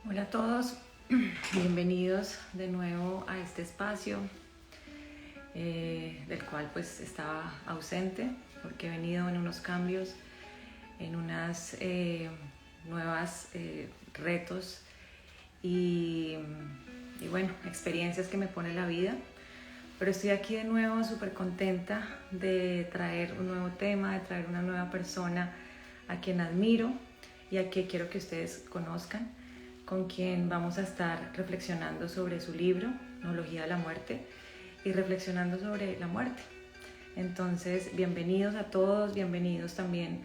Hola a todos, bienvenidos de nuevo a este espacio del cual pues estaba ausente porque he venido en unos cambios, en unas nuevas retos y bueno, experiencias que me pone la vida. Pero estoy aquí de nuevo súper contenta de traer un nuevo tema, de traer una nueva persona a quien admiro y a quien quiero que ustedes conozcan, con quien vamos a estar reflexionando sobre su libro, Nología de la Muerte, y reflexionando sobre la muerte. Entonces, bienvenidos a todos, bienvenidos también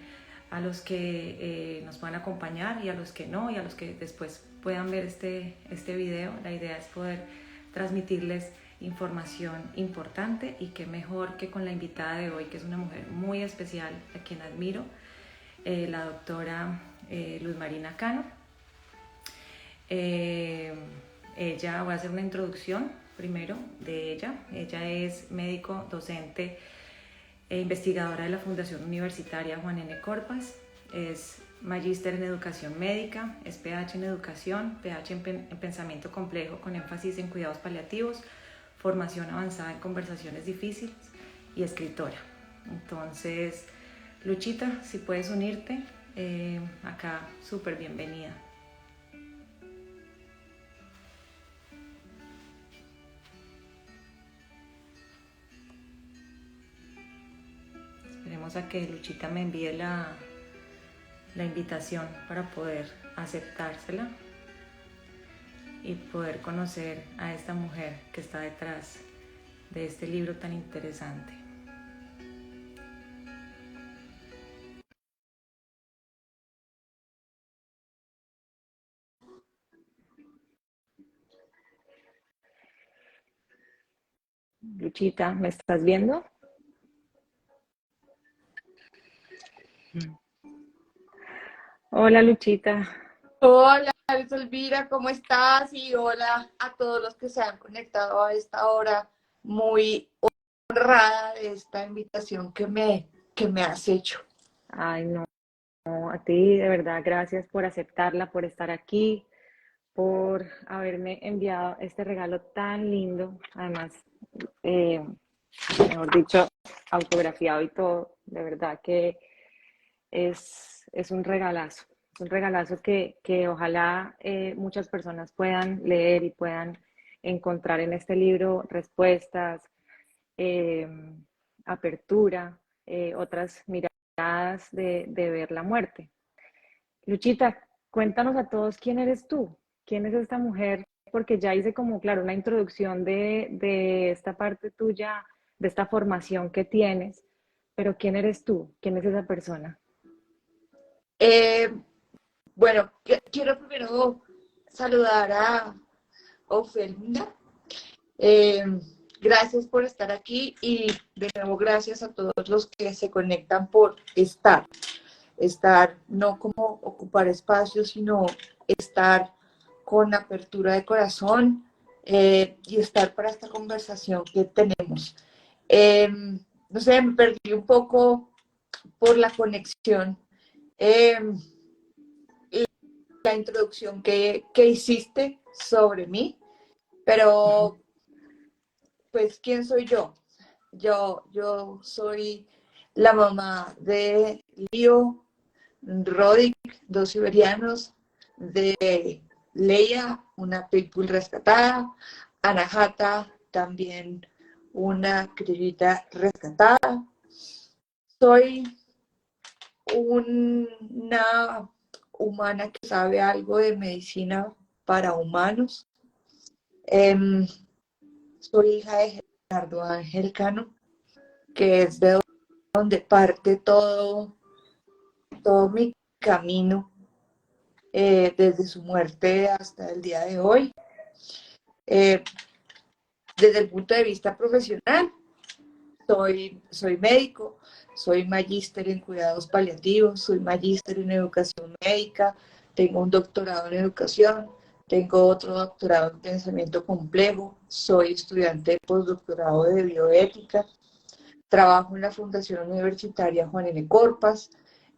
a los que nos van a acompañar y a los que no, y a los que después puedan ver este video. La idea es poder transmitirles información importante y qué mejor que con la invitada de hoy, que es una mujer muy especial, a quien admiro, la doctora Luz Marina Cano. Ella, voy a hacer una introducción primero de ella. Ella es médico, docente e investigadora de la Fundación Universitaria Juan N. Corpas. Es magíster en educación médica, es PH en educación, PH en pensamiento complejo con énfasis en cuidados paliativos, formación avanzada en conversaciones difíciles y escritora. Entonces, Luchita, si puedes unirte, acá súper bienvenida. Esperemos a que Luchita me envíe la invitación para poder aceptársela y poder conocer a esta mujer que está detrás de este libro tan interesante. Luchita, ¿me estás viendo? Hola, Luchita. Hola, Elvira, ¿cómo estás? Y hola a todos los que se han conectado a esta hora. Muy honrada de esta invitación que me has hecho. Ay, no, a ti de verdad, gracias por aceptarla, por estar aquí, por haberme enviado este regalo tan lindo. Además, eh, mejor dicho, autografiado y todo. De verdad que es un regalazo que ojalá muchas personas puedan leer y puedan encontrar en este libro respuestas, eh, apertura, otras miradas de ver la muerte. Luchita, cuéntanos a todos quién eres tú, quién es esta mujer, porque ya hice como, claro, una introducción de esta parte tuya, de esta formación que tienes, pero quién eres tú, quién es esa persona. Eh, bueno, quiero primero saludar a Ofelia. Eh, Gracias por estar aquí y de nuevo gracias a todos los que se conectan por estar no como ocupar espacios, sino estar con apertura de corazón y estar para esta conversación que tenemos. Eh, no sé, me perdí un poco por la conexión, eh, la introducción que hiciste sobre mí, pero pues, ¿quién soy yo? Yo soy la mamá de Lío, Rodic, dos siberianos, de Leia, una pitbull rescatada, Anahata, también una criollita rescatada. Soy una humana que sabe algo de medicina para humanos. Eh, Soy hija de Gerardo Ángel Cano, que es de donde parte todo mi camino desde su muerte hasta el día de hoy. Eh, Desde el punto de vista profesional, soy médico, soy magíster en cuidados paliativos, soy magíster en educación médica, tengo un doctorado en educación, tengo otro doctorado en pensamiento complejo, soy estudiante de postdoctorado de bioética, trabajo en la Fundación Universitaria Juan N. Corpas,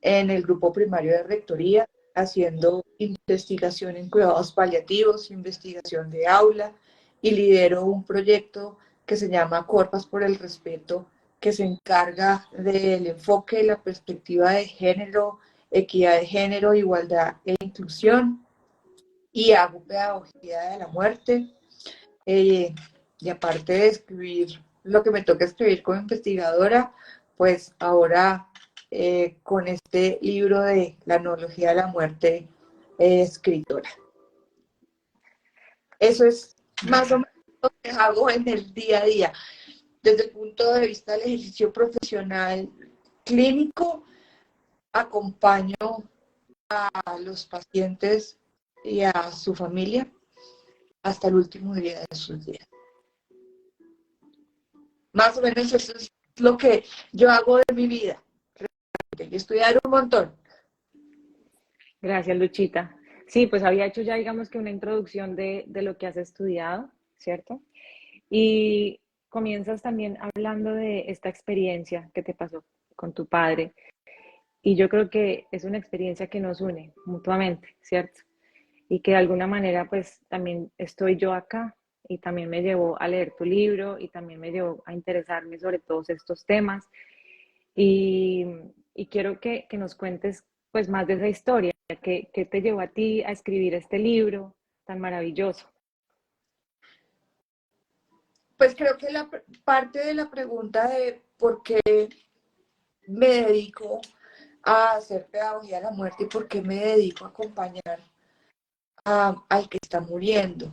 en el grupo primario de rectoría. haciendo investigación en cuidados paliativos, investigación de aula, y lidero un proyecto que se llama Corpas por el Respeto, que se encarga del enfoque, la perspectiva de género, equidad de género, igualdad e inclusión, y hago pedagogía de la muerte. Y aparte de escribir lo que me toca escribir como investigadora, pues ahora con este libro de la analogía de la muerte, escritora. Eso es más o menos lo que hago en el día a día. Desde el punto de vista del ejercicio profesional clínico, acompaño a los pacientes y a su familia hasta el último día de sus días. Más o menos eso es lo que yo hago de mi vida. Y estudiar un montón. Gracias, Luchita. Sí, pues había hecho ya, digamos que una introducción de lo que has estudiado, ¿cierto? Y comienzas también hablando de esta experiencia que te pasó con tu padre. Y yo creo que es una experiencia que nos une mutuamente, ¿cierto? Y que de alguna manera pues también estoy yo acá y también me llevó a leer tu libro y también me llevó a interesarme sobre todos estos temas. Y, y quiero que nos cuentes pues más de esa historia, que te llevó a ti a escribir este libro tan maravilloso. Pues creo que la parte de la pregunta de por qué me dedico a hacer pedagogía de la muerte y por qué me dedico a acompañar al que está muriendo.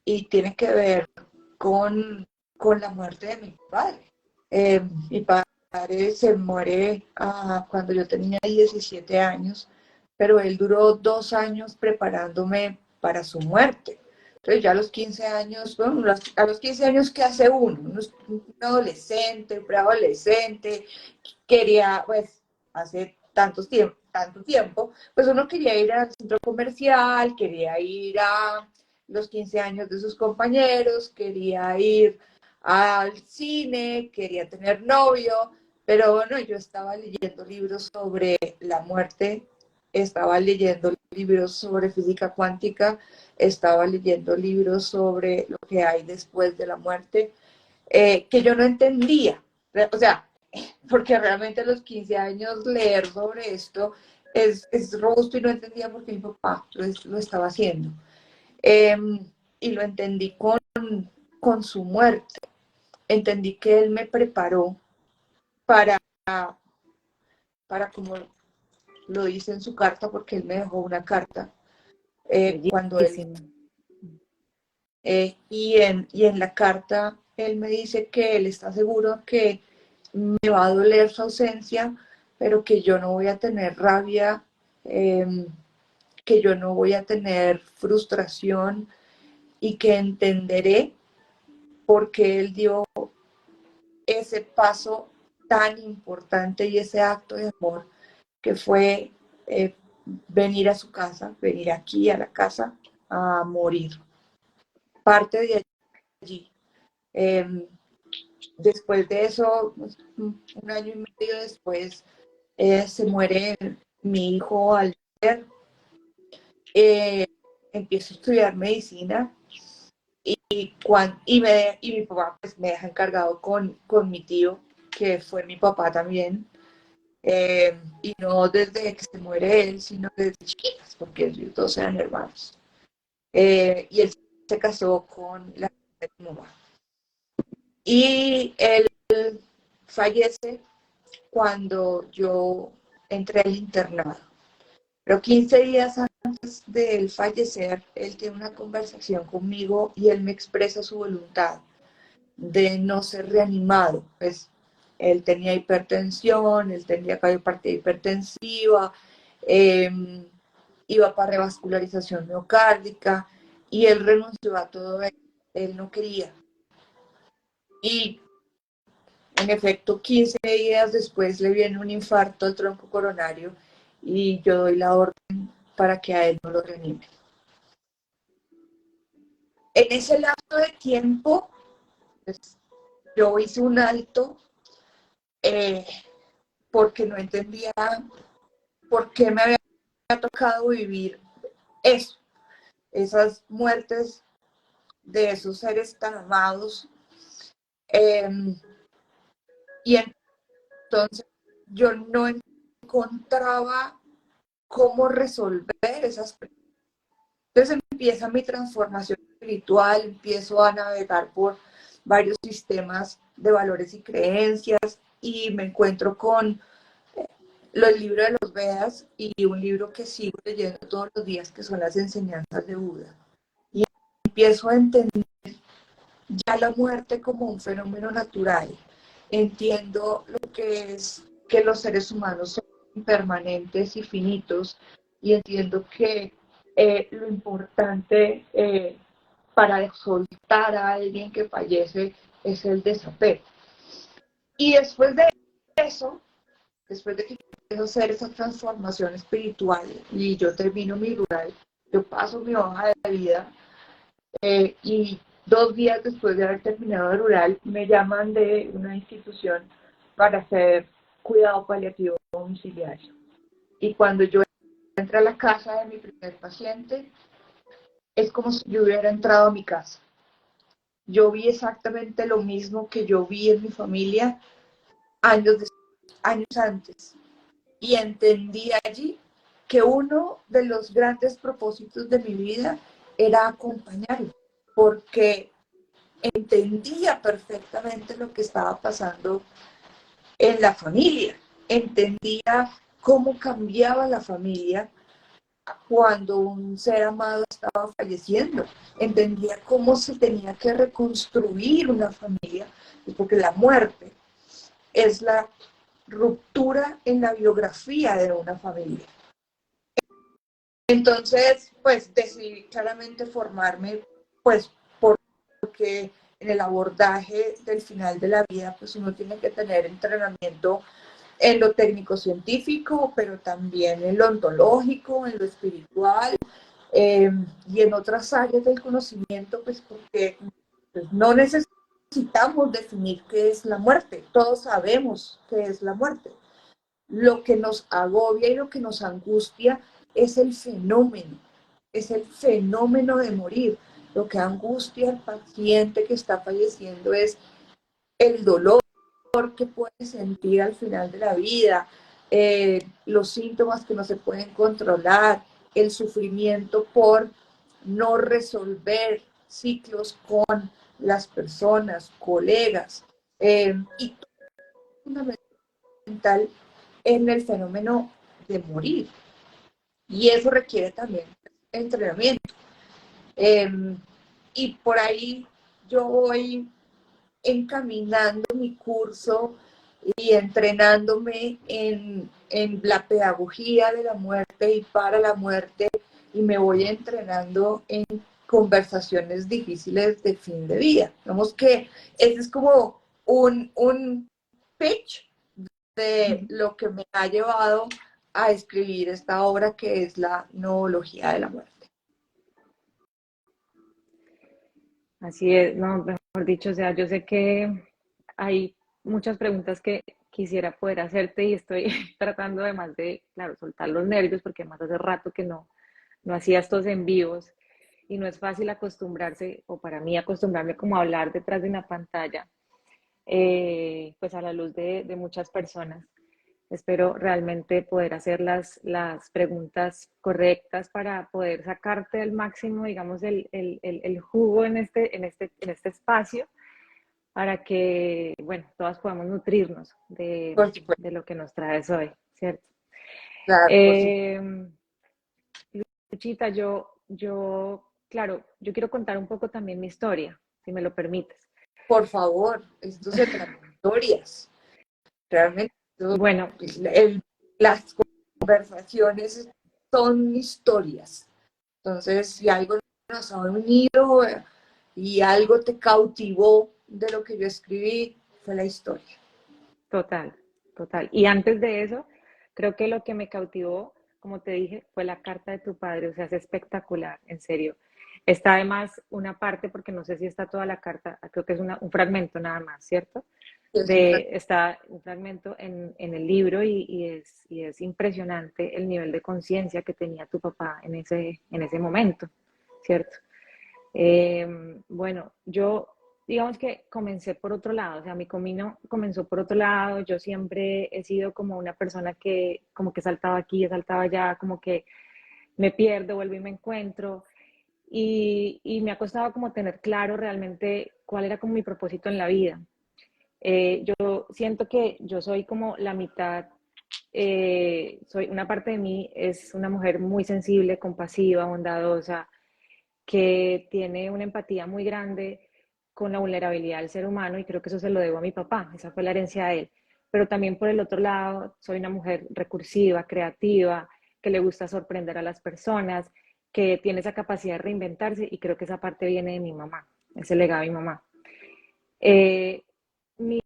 Y tiene que ver con la muerte de mi padre. Mi padre se muere cuando yo tenía 17 años, pero él duró 2 años preparándome para su muerte. Entonces ya a los 15 años, bueno, a los 15 años, ¿qué hace uno? Uno es un adolescente, un preadolescente, quería, pues, hace tanto tiempo, pues uno quería ir al centro comercial, quería ir a los 15 años de sus compañeros, quería ir al cine, quería tener novio, pero bueno, yo estaba leyendo libros sobre la muerte, estaba leyendo libros sobre física cuántica, estaba leyendo libros sobre lo que hay después de la muerte, que yo no entendía. O sea, porque realmente a los 15 años leer sobre esto es robusto y no entendía por qué mi papá lo estaba haciendo. Eh, y lo entendí con su muerte. Entendí que él me preparó para, como lo dice en su carta, porque él me dejó una carta cuando él... Bellísimo. y en la carta él me dice que él está seguro que me va a doler su ausencia, pero que yo no voy a tener rabia, que yo no voy a tener frustración y que entenderé por qué él dio ese paso tan importante y ese acto de amor que fue eh, venir a su casa, venir aquí a la casa a morir. Parte de allí. Eh, Después de eso, un año y medio después, se muere mi hijo Albert. Eh, Empiezo a estudiar medicina y mi papá pues, me deja encargado con mi tío, que fue mi papá también. Y no desde que se muere él, sino desde chiquitas, porque ellos dos eran hermanos. Y él se casó con la de mi mamá. Y él fallece cuando yo entré al internado. Pero 15 días antes de él fallecer, él tiene una conversación conmigo y él me expresa su voluntad de no ser reanimado. Pues él tenía hipertensión, él tenía cardiopatía hipertensiva, eh, iba para revascularización miocárdica y él renunció a todo eso. Él no quería. Y en efecto, 15 días después le viene un infarto al tronco coronario y yo doy la orden para que a él no lo reanime. En ese lapso de tiempo, pues, yo hice un alto porque no entendía por qué me había ha tocado vivir eso, esas muertes de esos seres tan amados. Eh, y entonces yo no encontraba cómo resolver esas preguntas. Entonces empieza mi transformación espiritual, empiezo a navegar por varios sistemas de valores y creencias y me encuentro con los libros de los Vedas y un libro que sigo leyendo todos los días que son las enseñanzas de Buda. Y empiezo a entender ya la muerte como un fenómeno natural. Entiendo lo que es que los seres humanos son impermanentes y finitos y entiendo que lo importante para soltar a alguien que fallece es el desapego. Y después de eso, después de que empiezo a hacer esa transformación espiritual y yo termino mi rural, yo paso mi hoja de vida y 2 días después de haber terminado el rural me llaman de una institución para hacer cuidado paliativo domiciliario. Y cuando yo entré a la casa de mi primer paciente, es como si yo hubiera entrado a mi casa. Yo vi exactamente lo mismo que yo vi en mi familia años, años antes. Y entendí allí que uno de los grandes propósitos de mi vida era acompañarlo, porque entendía perfectamente lo que estaba pasando en la familia, entendía cómo cambiaba la familia cuando un ser amado estaba falleciendo, entendía cómo se tenía que reconstruir una familia, porque la muerte es la ruptura en la biografía de una familia. Entonces, pues decidí claramente formarme, pues porque en el abordaje del final de la vida, pues uno tiene que tener entrenamiento en lo técnico-científico, pero también en lo ontológico, en lo espiritual y en otras áreas del conocimiento, pues porque pues, no necesitamos definir qué es la muerte, todos sabemos qué es la muerte. Lo que nos agobia y lo que nos angustia es el fenómeno de morir. Lo que angustia al paciente que está falleciendo es el dolor que puede sentir al final de la vida, los síntomas que no se pueden controlar, el sufrimiento por no resolver ciclos con las personas, colegas, y fundamental en el fenómeno de morir. Y eso requiere también entrenamiento. Eh, y por ahí yo voy encaminando mi curso y entrenándome en la pedagogía de la muerte y para la muerte, y me voy entrenando en conversaciones difíciles de fin de vida. Digamos que ese es como un pitch de lo que me ha llevado a escribir esta obra que es la novología de la muerte. Así es, no, mejor dicho, o sea, yo sé que hay muchas preguntas que quisiera poder hacerte y estoy tratando además de, claro, soltar los nervios porque además hace rato que no hacía estos en vivos y no es fácil acostumbrarse, o para mí acostumbrarme como a hablar detrás de una pantalla, pues a la luz de muchas personas. Espero realmente poder hacer las preguntas correctas para poder sacarte al máximo, digamos, el jugo en este espacio para que, bueno, todas podamos nutrirnos Por supuesto, de lo que nos traes hoy, ¿cierto? claro, por supuesto. Eh, Luchita, claro, yo quiero contar un poco también mi historia, si me lo permites. Por favor, esto se trata de historias. Realmente Bueno, las conversaciones son historias. Entonces, si algo nos ha unido y algo te cautivó de lo que yo escribí, fue la historia. total, total. Y antes de eso, creo que lo que me cautivó, como te dije, fue la carta de tu padre, o sea, es espectacular, en serio. Está además una parte, porque no sé si está toda la carta, creo que es un fragmento nada más, ¿cierto? es un está un fragmento en el libro y es impresionante el nivel de conciencia que tenía tu papá en ese momento, ¿cierto? Bueno, yo digamos que comencé por otro lado, o sea, mi camino comenzó por otro lado, yo siempre he sido como una persona que como que saltaba aquí, saltaba allá, como que me pierdo, vuelvo y me encuentro, y me ha costado como tener claro realmente cuál era como mi propósito en la vida. Yo siento que yo soy como la mitad, soy una parte de mí es una mujer muy sensible, compasiva, bondadosa, que tiene una empatía muy grande con la vulnerabilidad del ser humano y creo que eso se lo debo a mi papá, esa fue la herencia de él. Pero también por el otro lado, soy una mujer recursiva, creativa, que le gusta sorprender a las personas, que tiene esa capacidad de reinventarse y creo que esa parte viene de mi mamá, ese legado de mi mamá. Eh, mi,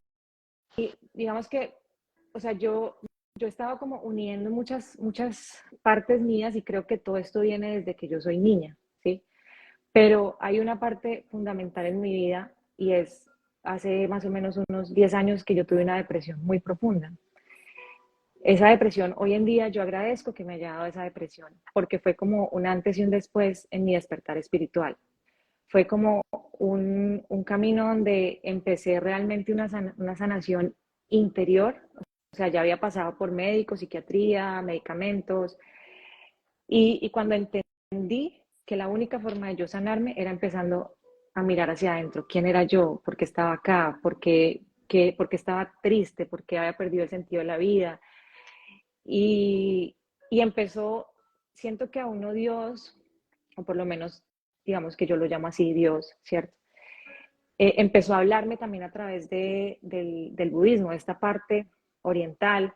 digamos que, o sea, yo estaba como uniendo muchas partes mías y creo que todo esto viene desde que yo soy niña, ¿sí? Pero hay una parte fundamental en mi vida y es hace más o menos unos 10 años que yo tuve una depresión muy profunda. Esa depresión, hoy en día yo agradezco que me haya dado esa depresión, porque fue como un antes y un después en mi despertar espiritual. Fue como un camino donde empecé realmente una sanación interior, o sea, ya había pasado por médicos, psiquiatría, medicamentos, y cuando entendí que la única forma de yo sanarme era empezando a mirar hacia adentro, quién era yo, por qué estaba acá, por qué estaba triste, por qué había perdido el sentido de la vida. Y, y empezó, siento que a uno Dios, o por lo menos digamos que yo lo llamo así, Dios, ¿cierto? Empezó a hablarme también a través del budismo, de esta parte oriental,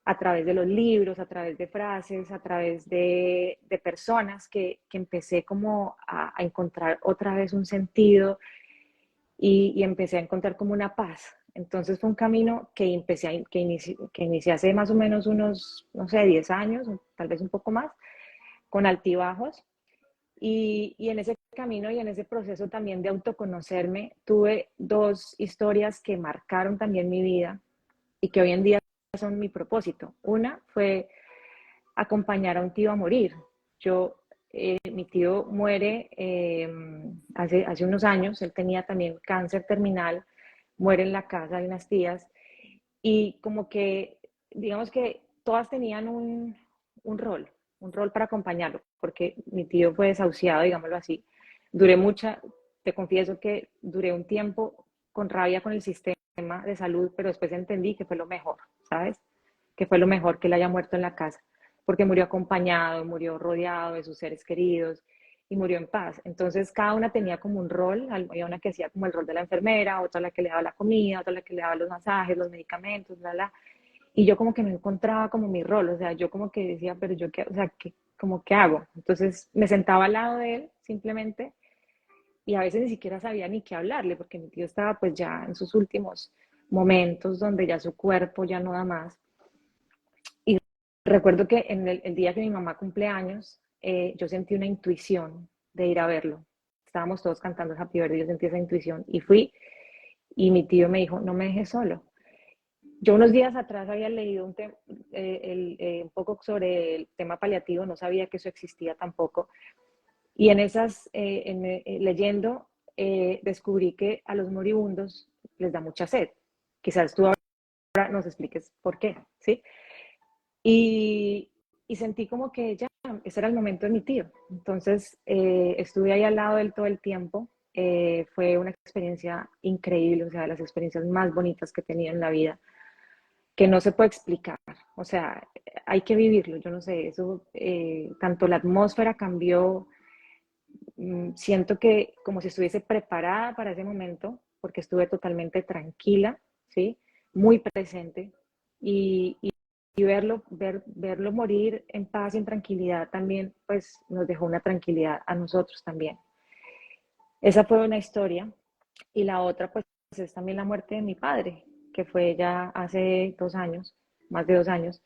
a través de los libros, a través de frases, a través de personas que empecé como a encontrar otra vez un sentido y empecé a encontrar como una paz. Entonces fue un camino que inicié hace más o menos unos, no sé, 10 años, tal vez un poco más, con altibajos. Y en ese camino y en ese proceso también de autoconocerme, tuve dos historias que marcaron también mi vida y que hoy en día son mi propósito. Una fue acompañar a un tío a morir. Mi tío muere hace unos años, él tenía también cáncer terminal, muere en la casa de unas tías y como que, digamos que todas tenían un rol para acompañarlo, porque mi tío fue desahuciado, digámoslo así. Te confieso que duré un tiempo con rabia con el sistema de salud, pero después entendí que fue lo mejor, ¿sabes? Que fue lo mejor que él haya muerto en la casa, porque murió acompañado, murió rodeado de sus seres queridos y murió en paz. Entonces cada una tenía como un rol, había una que hacía como el rol de la enfermera, otra la que le daba la comida, otra la que le daba los masajes, los medicamentos, y yo como que no encontraba como mi rol, o sea, yo como que decía, pero yo qué, o sea, como qué hago. Entonces me sentaba al lado de él simplemente y a veces ni siquiera sabía ni qué hablarle, porque mi tío estaba pues ya en sus últimos momentos donde ya su cuerpo ya no da más. Y recuerdo que en el día que mi mamá cumple años, yo sentí una intuición de ir a verlo. Estábamos todos cantando Happy Birthday, yo sentí esa intuición y fui y mi tío me dijo, no me dejes solo. Yo unos días atrás había leído un poco sobre el tema paliativo, no sabía que eso existía tampoco. Y en leyendo, descubrí que a los moribundos les da mucha sed. Quizás tú ahora nos expliques por qué, ¿sí? Y, y sentí como que ya, ese era el momento de mi tío. Entonces, estuve ahí al lado de él todo el tiempo. Fue una experiencia increíble, o sea, de las experiencias más bonitas que he tenido en la vida, que no se puede explicar. O sea, hay que vivirlo. Yo no sé, eso, tanto la atmósfera cambió, siento que como si estuviese preparada para ese momento, porque estuve totalmente tranquila, ¿sí? Muy presente. Y verlo morir en paz y en tranquilidad también, pues nos dejó una tranquilidad a nosotros también. Esa fue una historia. Y la otra, pues, es también la muerte de mi padre, que fue ya hace 2 años, más de 2 años,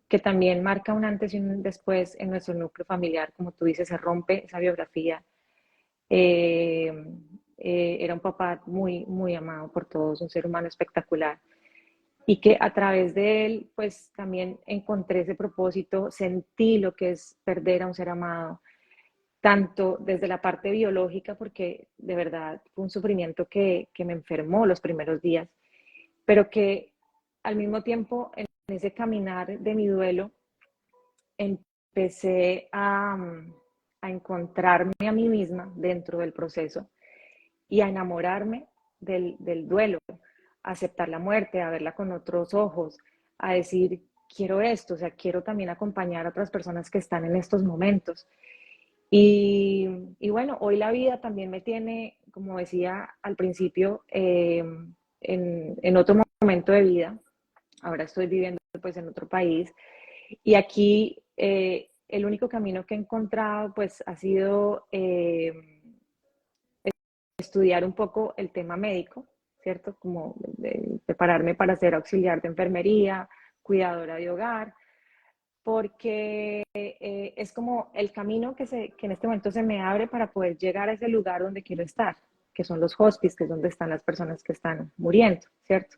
que también marca un antes y un después en nuestro núcleo familiar. Como tú dices, se rompe esa biografía. Eh, era un papá muy, muy amado por todos, un ser humano espectacular. Y que a través de él, pues también encontré ese propósito, sentí lo que es perder a un ser amado, tanto desde la parte biológica, porque de verdad fue un sufrimiento que me enfermó los primeros días, pero que al mismo tiempo en ese caminar de mi duelo empecé a encontrarme a mí misma dentro del proceso y a enamorarme del duelo, a aceptar la muerte, a verla con otros ojos, a decir, quiero esto, o sea, quiero también acompañar a otras personas que están en estos momentos. Y bueno, hoy la vida también me tiene, como decía al principio, en otro momento de vida. Ahora estoy viviendo pues en otro país y aquí el único camino que he encontrado pues ha sido estudiar un poco el tema médico, ¿cierto? Como prepararme para ser auxiliar de enfermería, cuidadora de hogar, porque es como el camino que en este momento se me abre para poder llegar a ese lugar donde quiero estar, que son los hospices, que es donde están las personas que están muriendo, ¿cierto?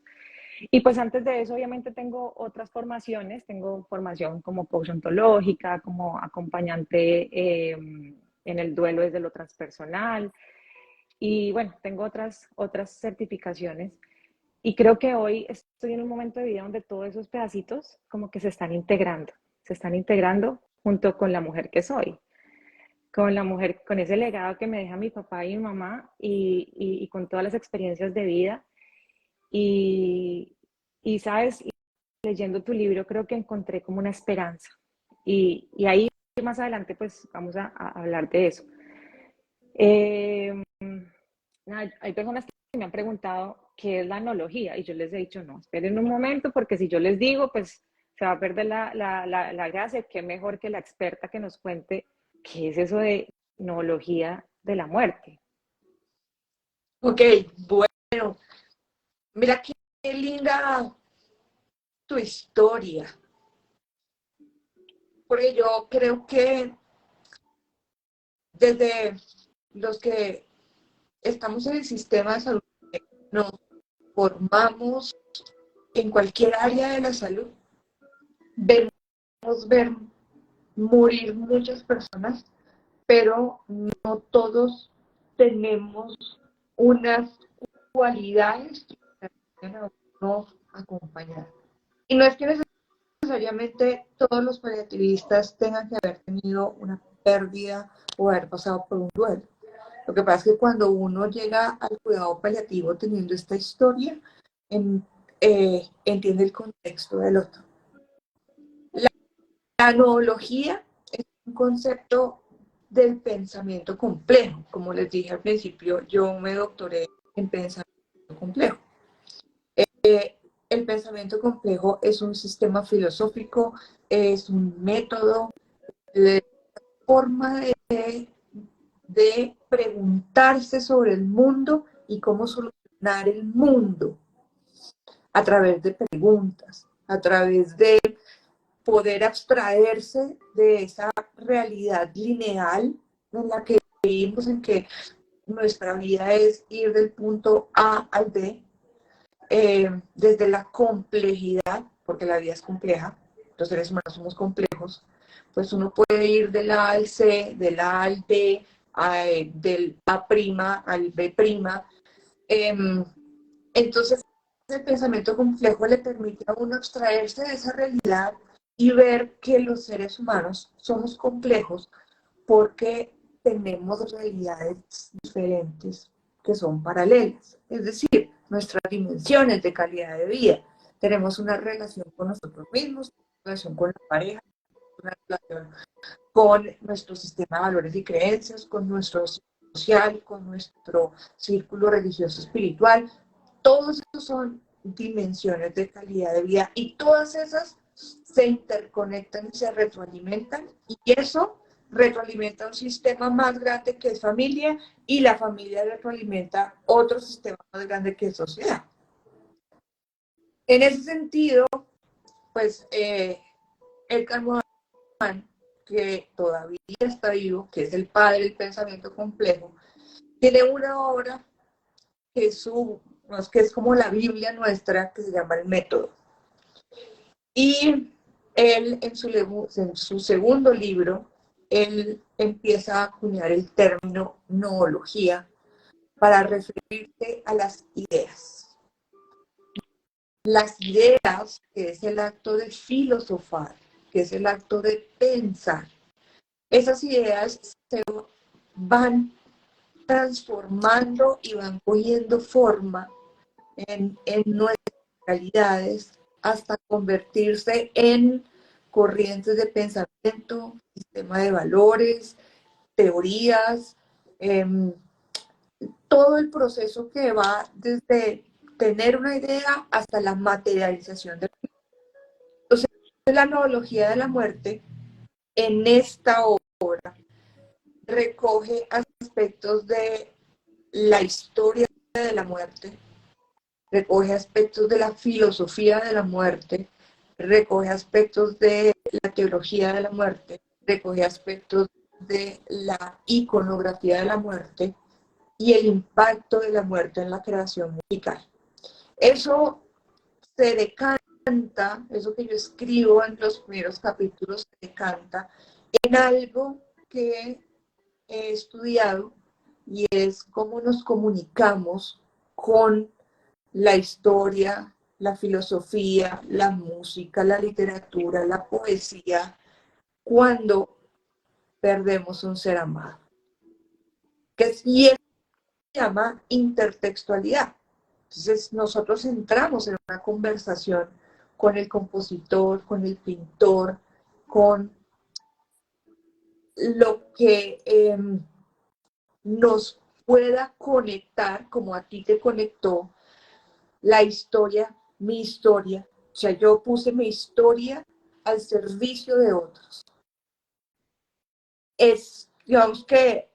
Y pues antes de eso, obviamente, tengo otras formaciones. Tengo formación como coach ontológica, como acompañante en el duelo desde lo transpersonal. Y bueno, tengo otras certificaciones. Y creo que hoy estoy en un momento de vida donde todos esos pedacitos como que se están integrando junto con la mujer que soy, con la mujer, con ese legado que me deja mi papá y mi mamá y con todas las experiencias de vida. Y, y sabes, leyendo tu libro creo que encontré como una esperanza. Y ahí más adelante pues vamos a hablar de eso. Eh, Hay personas que me han preguntado qué es la analogía y yo les he dicho, no, esperen un momento porque si yo les digo, pues se va a perder la gracia. Qué mejor que la experta que nos cuente qué es eso denología de la muerte. Ok, bueno, mira qué linda tu historia, porque yo creo que desde los que estamos en el sistema de salud, nos formamos en cualquier área de la salud, vemos ver morir muchas personas, pero no todos tenemos unas cualidades que a uno acompañar. Y no es que necesariamente todos los paliativistas tengan que haber tenido una pérdida o haber pasado por un duelo. Lo que pasa es que cuando uno llega al cuidado paliativo teniendo esta historia, en, entiende el contexto del otro. La noología es un concepto del pensamiento complejo. Como les dije al principio, yo me doctoré en pensamiento complejo. El pensamiento complejo es un sistema filosófico, es un método, forma de preguntarse sobre el mundo y cómo solucionar el mundo a través de preguntas, a través de poder abstraerse de esa realidad lineal en la que vivimos, en que nuestra vida es ir del punto A al B, desde la complejidad, porque la vida es compleja, los seres humanos somos complejos, pues uno puede ir del A al C, del A al B, del A' al B'. Entonces, el pensamiento complejo le permite a uno abstraerse de esa realidad y ver que los seres humanos somos complejos porque tenemos realidades diferentes que son paralelas. Es decir, nuestras dimensiones de calidad de vida. Tenemos una relación con nosotros mismos, una relación con la pareja, una relación con nuestro sistema de valores y creencias, con nuestro social, con nuestro círculo religioso espiritual. Todos esos son dimensiones de calidad de vida y todas esas se interconectan y se retroalimentan y eso retroalimenta un sistema más grande que es familia y la familia retroalimenta otro sistema más grande que es sociedad. En ese sentido, pues Edgar Morin, que todavía está vivo, que es el padre del pensamiento complejo, tiene una obra que es, que es como la Biblia nuestra, que se llama el método. Y él, en su segundo libro, él empieza a acuñar el término noología para referirse a las ideas. Las ideas, que es el acto de filosofar, que es el acto de pensar, esas ideas se van transformando y van cogiendo forma en nuestras realidades hasta convertirse en corrientes de pensamiento, sistema de valores, teorías, todo el proceso que va desde tener una idea hasta la materialización de la. Entonces, la noología de la muerte en esta obra recoge aspectos de la historia de la muerte, recoge aspectos de la filosofía de la muerte, recoge aspectos de la teología de la muerte, recoge aspectos de la iconografía de la muerte y el impacto de la muerte en la creación musical. Eso se decanta, eso que yo escribo en los primeros capítulos, se decanta en algo que he estudiado y es cómo nos comunicamos con la historia, la filosofía, la música, la literatura, la poesía, cuando perdemos un ser amado. Y eso se llama intertextualidad. Entonces nosotros entramos en una conversación con el compositor, con el pintor, con lo que nos pueda conectar, como a ti te conectó, la historia, mi historia. O sea, yo puse mi historia al servicio de otros. Es, digamos que,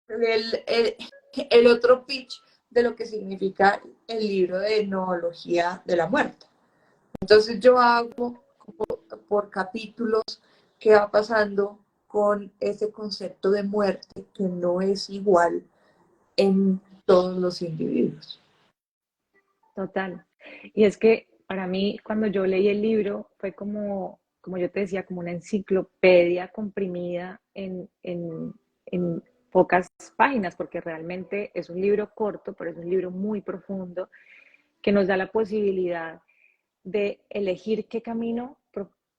el otro pitch de lo que significa el libro de Noología de la Muerte. Entonces yo hago por capítulos qué va pasando con ese concepto de muerte que no es igual en todos los individuos. Total. Y es que para mí, cuando yo leí el libro, fue como yo te decía, como una enciclopedia comprimida en pocas páginas, porque realmente es un libro corto, pero es un libro muy profundo, que nos da la posibilidad de elegir qué camino,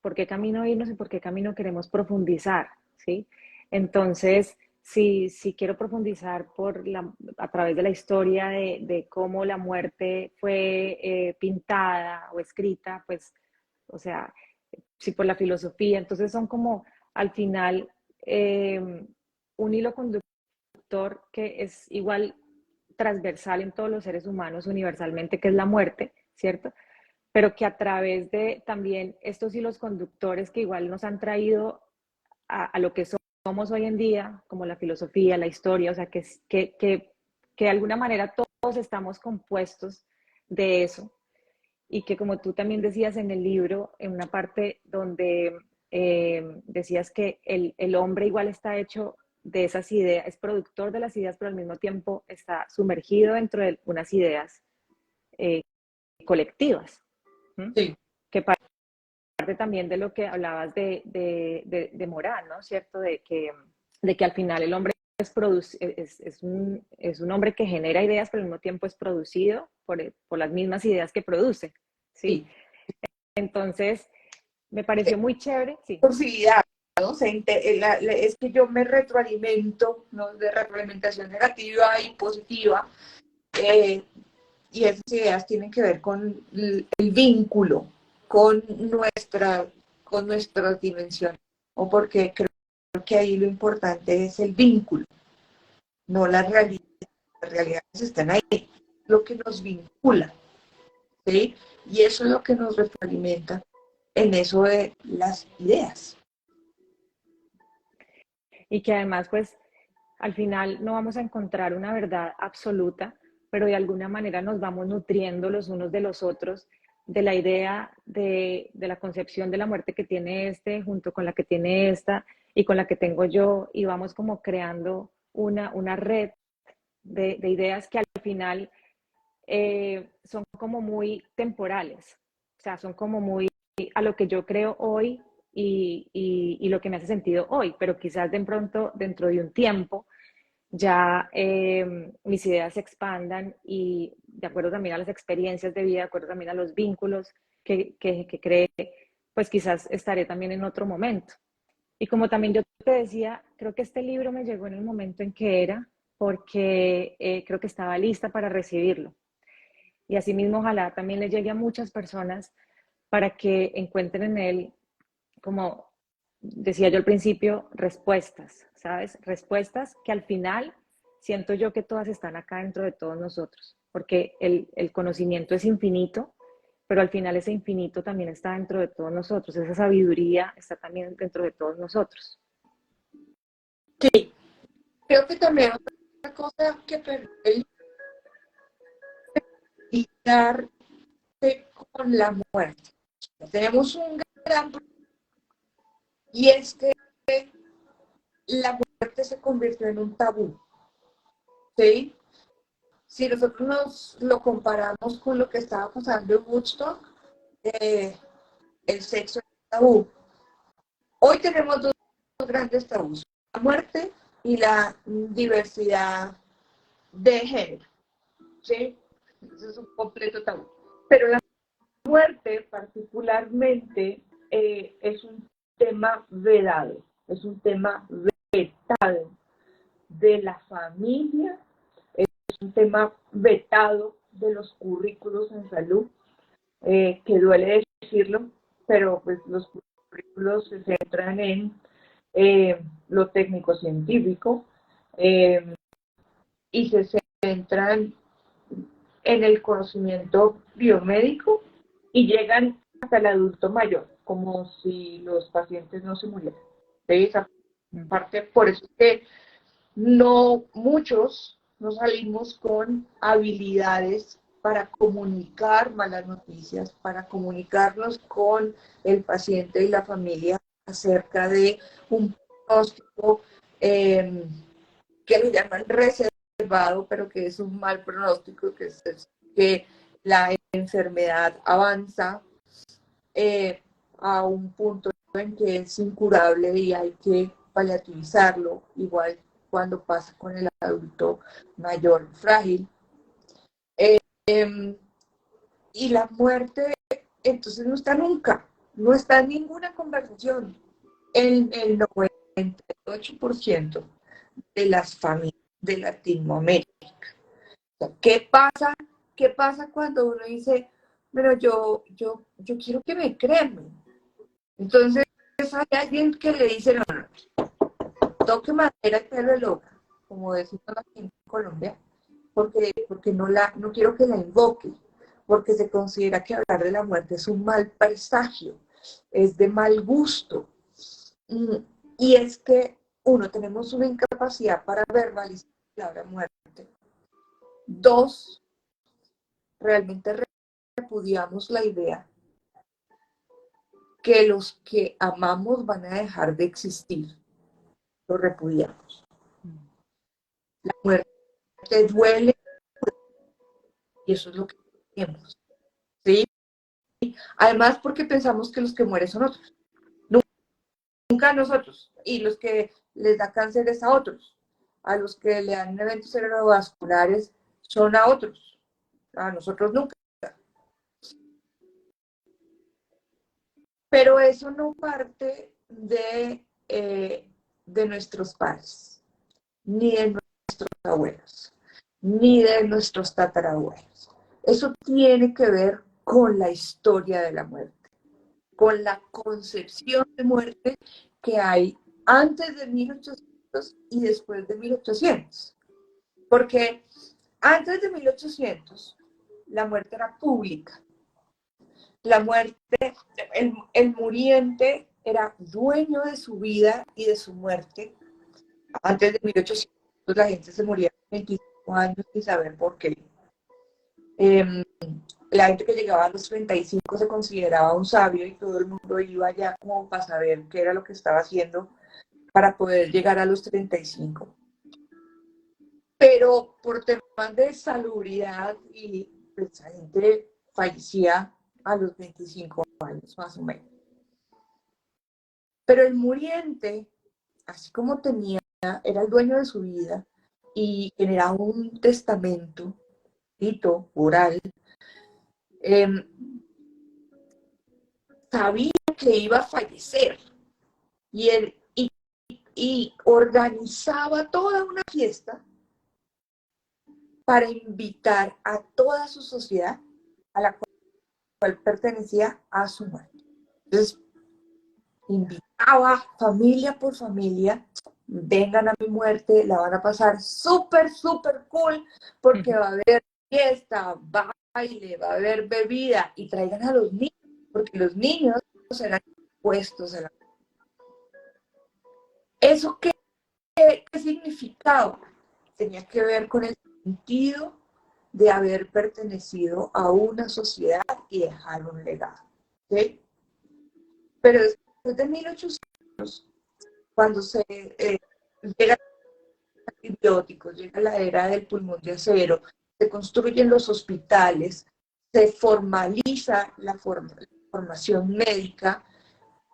por qué camino irnos y por qué camino queremos profundizar, ¿sí? Entonces, si quiero profundizar a través de la historia de cómo la muerte fue pintada o escrita, pues, o sea, si por la filosofía, entonces son como al final un hilo conductor que es igual transversal en todos los seres humanos universalmente, que es la muerte, ¿cierto? Pero que a través de también estos hilos conductores que igual nos han traído a lo que somos hoy en día, como la filosofía, la historia, o sea, que de alguna manera todos estamos compuestos de eso y que como tú también decías en el libro, en una parte donde decías que el hombre igual está hecho de esas ideas, es productor de las ideas, pero al mismo tiempo está sumergido dentro de unas ideas eh, colectivas. Sí. Que parte también de lo que hablabas de Morán, ¿no? ¿Cierto? De que al final el hombre es un hombre que genera ideas, pero al mismo tiempo es producido por las mismas ideas que produce, ¿sí? Sí. Entonces, me pareció muy chévere, sí. Posibilidad, ¿no? Es que yo me retroalimento, ¿no? De retroalimentación negativa y positiva, y esas ideas tienen que ver con el vínculo con nuestras dimensiones, o porque creo que ahí lo importante es el vínculo, no la realidad. Las realidades están ahí, lo que nos vincula, ¿sí? Y eso es lo que nos retroalimenta en eso de las ideas. Y que además, pues, al final no vamos a encontrar una verdad absoluta, pero de alguna manera nos vamos nutriendo los unos de los otros de la idea de la concepción de la muerte que tiene este, junto con la que tiene esta y con la que tengo yo, y vamos como creando una red de ideas que al final son como muy temporales, o sea, son como muy a lo que yo creo hoy y lo que me hace sentido hoy, pero quizás de pronto dentro de un tiempo ya mis ideas se expandan y de acuerdo también a las experiencias de vida, de acuerdo también a los vínculos que cree, pues quizás estaré también en otro momento. Y como también yo te decía, creo que este libro me llegó en el momento en que era, porque creo que estaba lista para recibirlo. Y asimismo, ojalá también le llegue a muchas personas para que encuentren en él, como decía yo al principio, respuestas, ¿sabes? Respuestas que al final siento yo que todas están acá dentro de todos nosotros, porque el conocimiento es infinito, pero al final ese infinito también está dentro de todos nosotros, esa sabiduría está también dentro de todos nosotros. Sí, creo que también otra cosa que permite lidiarse con la muerte. Tenemos un gran problema y es que la muerte se convirtió en un tabú. ¿Sí? Si nosotros nos lo comparamos con lo que estaba pasando en Woodstock, el sexo es un tabú. Hoy tenemos dos grandes tabús, la muerte y la diversidad de género. ¿Sí? Eso es un completo tabú. Pero la muerte particularmente es un tema vedado, es un tema vetado de la familia, es un tema vetado de los currículos en salud, que duele decirlo, pero pues los currículos se centran en lo técnico-científico y se centran en el conocimiento biomédico y llegan hasta el adulto mayor, como si los pacientes no se murieran. De esa parte, por eso es que no muchos nos salimos con habilidades para comunicar malas noticias, para comunicarnos con el paciente y la familia acerca de un pronóstico que lo llaman reservado, pero que es un mal pronóstico, que es que la enfermedad avanza a un punto en que es incurable y hay que paliativizarlo, igual cuando pasa con el adulto mayor frágil. Y la muerte, entonces no está nunca, no está en ninguna conversación. En el 98% de las familias de Latinoamérica. ¿Qué pasa? ¿Qué pasa cuando uno dice, pero yo quiero que me crean? Entonces hay alguien que le dice, no, toque madera y pelo de loca, como decimos aquí en Colombia, porque no quiero que la invoque, porque se considera que hablar de la muerte es un mal presagio, es de mal gusto. Y es que, uno, tenemos una incapacidad para verbalizar la palabra muerte. Dos, realmente repudiamos la idea que los que amamos van a dejar de existir. Lo repudiamos. La muerte duele y eso es lo que tenemos. ¿Sí? Además, porque pensamos que los que mueren son otros. Nunca a nosotros. Y los que les da cáncer es a otros. A los que le dan eventos cerebrovasculares son a otros. A nosotros nunca. Pero eso no parte de nuestros padres, ni de nuestros abuelos, ni de nuestros tatarabuelos. Eso tiene que ver con la historia de la muerte, con la concepción de muerte que hay antes de 1800 y después de 1800. Porque antes de 1800 la muerte era pública. La muerte, el muriente era dueño de su vida y de su muerte. Antes de 1800 la gente se moría a 25 años sin saber por qué. La gente que llegaba a los 35 se consideraba un sabio y todo el mundo iba allá como para saber qué era lo que estaba haciendo para poder llegar a los 35. pero por temas de salubridad y pues, la gente fallecía a los 25 años más o menos. Pero el muriente, así como era el dueño de su vida y generaba un testamento, escrito, oral, sabía que iba a fallecer y organizaba toda una fiesta para invitar a toda su sociedad a la cual pertenecía a su muerte. Entonces, invitaba familia por familia, vengan a mi muerte, la van a pasar súper, súper cool, porque va a haber fiesta, baile, va a haber bebida, y traigan a los niños, porque los niños serán puestos a la... ¿Eso qué significaba? Tenía que ver con el sentido de haber pertenecido a una sociedad y dejar un legado. ¿Sí? Pero después de 1800, cuando se llega los antibióticos, llega la era del pulmón de acero, se construyen los hospitales, se formaliza la formación médica,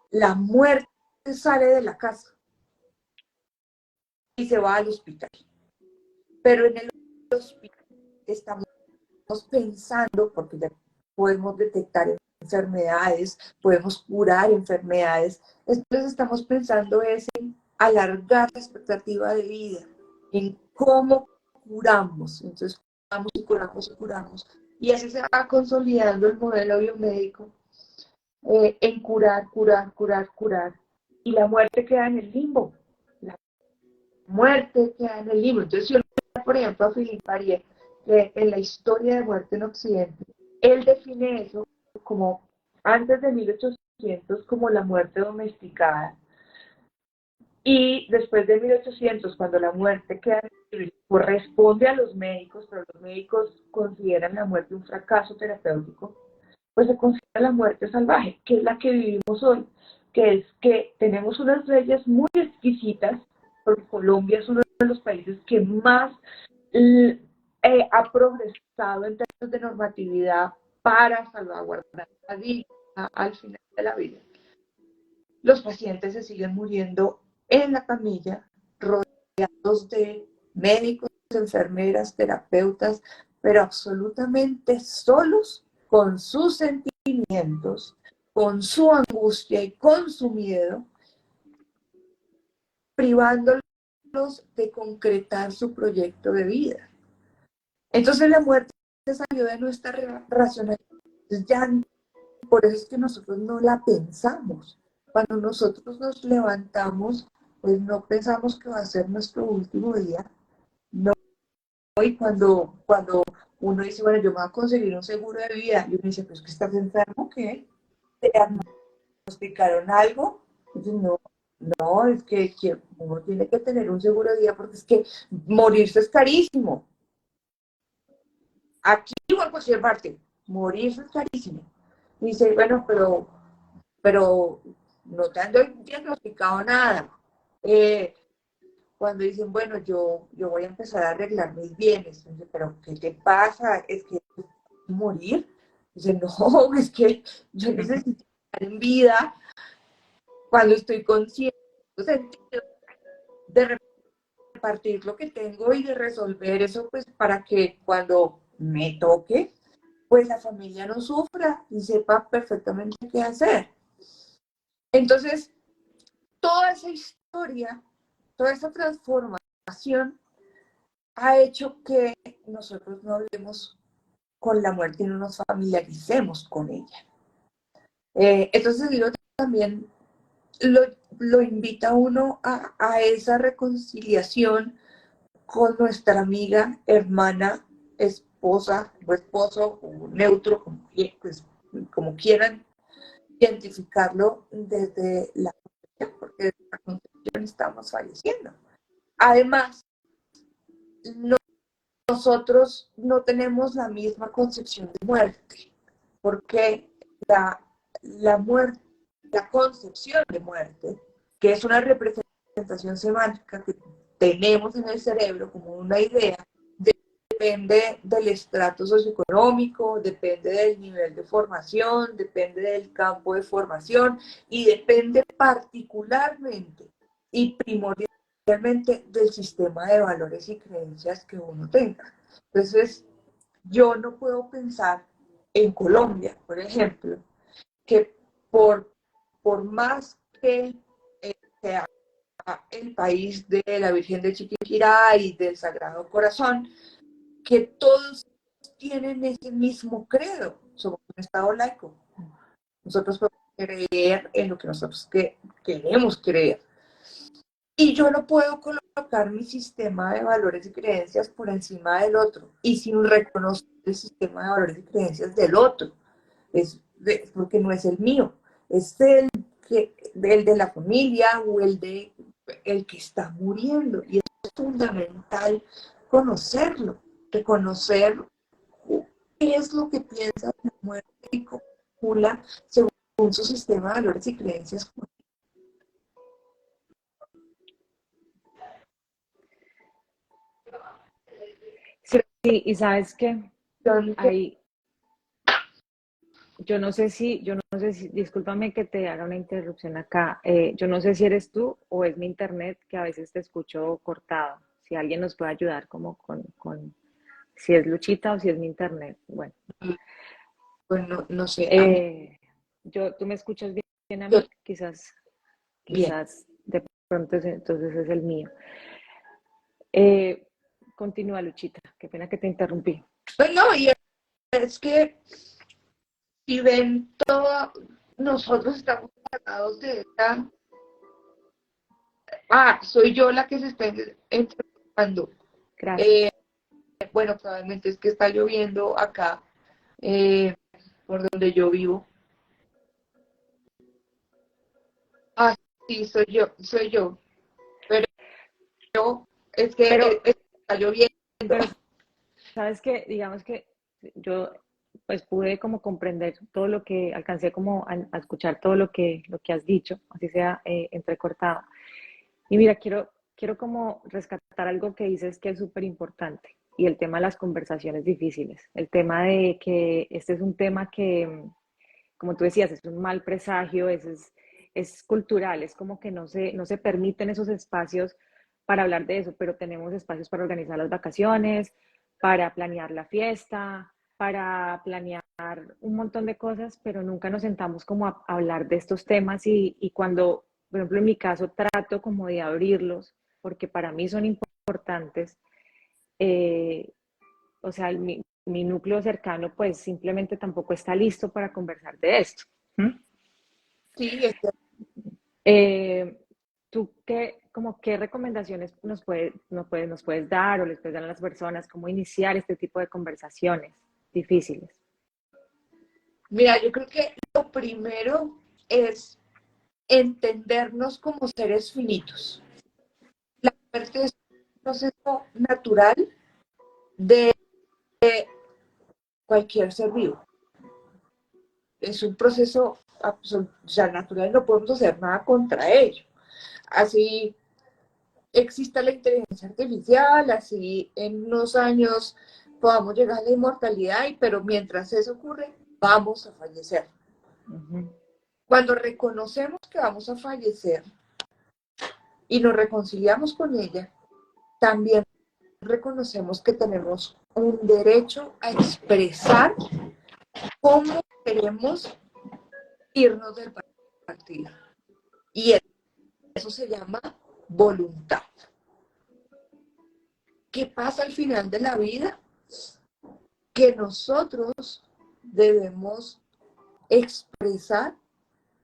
la muerte sale de la casa y se va al hospital. Pero en el hospital estamos pensando, porque ya podemos detectar enfermedades, podemos curar enfermedades, entonces estamos pensando en alargar la expectativa de vida, en cómo curamos, entonces curamos y curamos y curamos, y así se va consolidando el modelo biomédico en curar, curar, curar, curar, y la muerte queda en el limbo, la muerte queda en el limbo. Entonces, si uno, por ejemplo, a Philippe Arié, en la historia de muerte en Occidente, él define eso como antes de 1800 como la muerte domesticada, y después de 1800, cuando la muerte queda libre, corresponde a los médicos, pero los médicos consideran la muerte un fracaso terapéutico, pues se considera la muerte salvaje, que es la que vivimos hoy, que es que tenemos unas leyes muy exquisitas, porque Colombia es uno de los países que más ha progresado en términos de normatividad para salvaguardar la vida al final de la vida. Los pacientes se siguen muriendo en la camilla, rodeados de médicos, enfermeras, terapeutas, pero absolutamente solos con sus sentimientos, con su angustia y con su miedo, privándolos de concretar su proyecto de vida. Entonces la muerte salió de nuestra racionalidad. Ya, por eso es que nosotros no la pensamos. Cuando nosotros nos levantamos, pues no pensamos que va a ser nuestro último día. No. Y cuando uno dice, bueno, yo me voy a conseguir un seguro de vida, y uno dice, pues que estás enfermo, ¿qué? ¿Te diagnosticaron algo? Entonces, no, es que uno tiene que tener un seguro de vida porque es que morirse es carísimo. Aquí o en cualquier parte, morirse es carísimo. Y dice, bueno, pero no te han diagnosticado nada. Cuando dicen, bueno, yo voy a empezar a arreglar mis bienes, entonces, pero ¿qué te pasa? ¿Es que morir? Dicen, no, es que yo necesito estar en vida cuando estoy consciente de repartir lo que tengo y de resolver eso, pues para que cuando me toque, pues la familia no sufra y sepa perfectamente qué hacer. Entonces, toda esa historia, toda esa transformación ha hecho que nosotros no hablemos con la muerte y no nos familiaricemos con ella. Entonces, digo, también lo invita a uno a esa reconciliación con nuestra amiga, hermana, esposa o esposo o neutro, pues, como quieran identificarlo desde la concepción, porque desde la concepción estamos falleciendo. Además, nosotros no tenemos la misma concepción de muerte, porque la muerte, la concepción de muerte, que es una representación semántica que tenemos en el cerebro como una idea, depende del estrato socioeconómico, depende del nivel de formación, depende del campo de formación y depende particularmente y primordialmente del sistema de valores y creencias que uno tenga. Entonces, yo no puedo pensar en Colombia, por ejemplo, que por más que sea el país de la Virgen de Chiquinquirá y del Sagrado Corazón, que todos tienen ese mismo credo. Somos un Estado laico. Nosotros podemos creer en lo que nosotros queremos creer. Y yo no puedo colocar mi sistema de valores y creencias por encima del otro y sin reconocer el sistema de valores y creencias del otro. Porque no es el mío, es el de la familia o el que está muriendo. Y es fundamental conocerlo, reconocer qué es lo que piensa de la muerte y calcula según su sistema de valores y creencias. Sí, y sabes que hay, yo no sé si, discúlpame que te haga una interrupción acá, yo no sé si eres tú o es mi internet que a veces te escucho cortado, si alguien nos puede ayudar como si es Luchita o si es mi internet, bueno. Bueno, no sé, a mí, ¿Tú me escuchas bien a yo, mí? Quizás, bien. quizás de pronto entonces es el mío. Continúa, Luchita, qué pena que te interrumpí. Bueno, y es que si ven todo, nosotros estamos cargados de esta. Soy yo la que se está entrando. Gracias. Bueno, probablemente es que está lloviendo acá, por donde yo vivo. Sí, soy yo. Pero es que Pero, está lloviendo. pero sabes que, digamos que yo pues pude como comprender todo lo que alcancé como a escuchar todo lo que has dicho, así sea entrecortado. Y mira, quiero como rescatar algo que dices que es súper importante y el tema de las conversaciones difíciles, el tema de que este es un tema que, como tú decías, es un mal presagio, es cultural, es como que no se permiten esos espacios para hablar de eso, pero tenemos espacios para organizar las vacaciones, para planear la fiesta, para planear un montón de cosas, pero nunca nos sentamos como a hablar de estos temas y cuando, por ejemplo, en mi caso trato como de abrirlos, porque para mí son importantes, eh, o sea, mi núcleo cercano pues simplemente tampoco está listo para conversar de esto. ¿Mm? Sí, Eh, ¿Tú como qué recomendaciones nos puedes dar o les puedes dar a las personas cómo iniciar este tipo de conversaciones difíciles? mira, yo creo que lo primero es entendernos como seres finitos. La muerte es un proceso natural de cualquier ser vivo. Es un proceso natural, no podemos hacer nada contra ello. Así exista la inteligencia artificial, así en unos años podamos llegar a la inmortalidad, pero mientras eso ocurre, vamos a fallecer. Uh-huh. Cuando reconocemos que vamos a fallecer y nos reconciliamos con ella, también reconocemos que tenemos un derecho a expresar cómo queremos irnos del partido. Y eso se llama voluntad. ¿Qué pasa al final de la vida? Que nosotros debemos expresar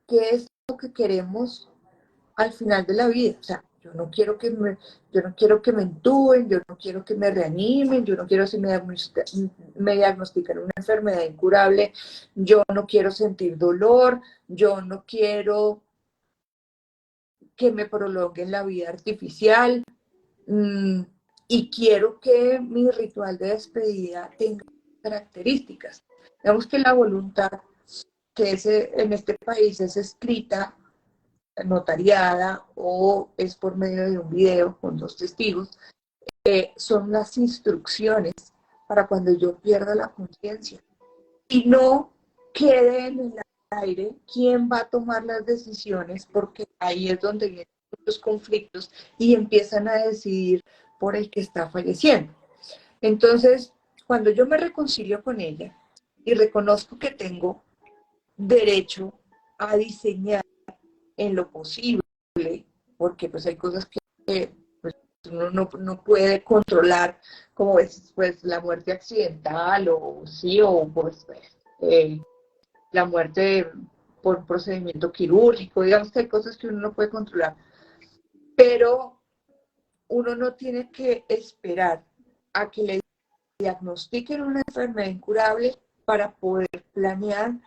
qué es lo que queremos al final de la vida. O sea, yo no quiero que me entúen, yo no quiero que me reanimen, yo no quiero si me diagnostican una enfermedad incurable, yo no quiero sentir dolor, yo no quiero que me prolonguen la vida artificial, y quiero que mi ritual de despedida tenga características. Digamos que la voluntad que en este país es escrita notariada o es por medio de un video con 2 testigos, son las instrucciones para cuando yo pierda la conciencia y no quede en el aire quién va a tomar las decisiones, porque ahí es donde vienen los conflictos y empiezan a decidir por el que está falleciendo. Entonces, cuando yo me reconcilio con ella y reconozco que tengo derecho a diseñar en lo posible, porque pues hay cosas que pues, uno no puede controlar, como es pues la muerte accidental o sí, o pues la muerte por procedimiento quirúrgico, digamos que hay cosas que uno no puede controlar, pero uno no tiene que esperar a que le diagnostiquen una enfermedad incurable para poder planear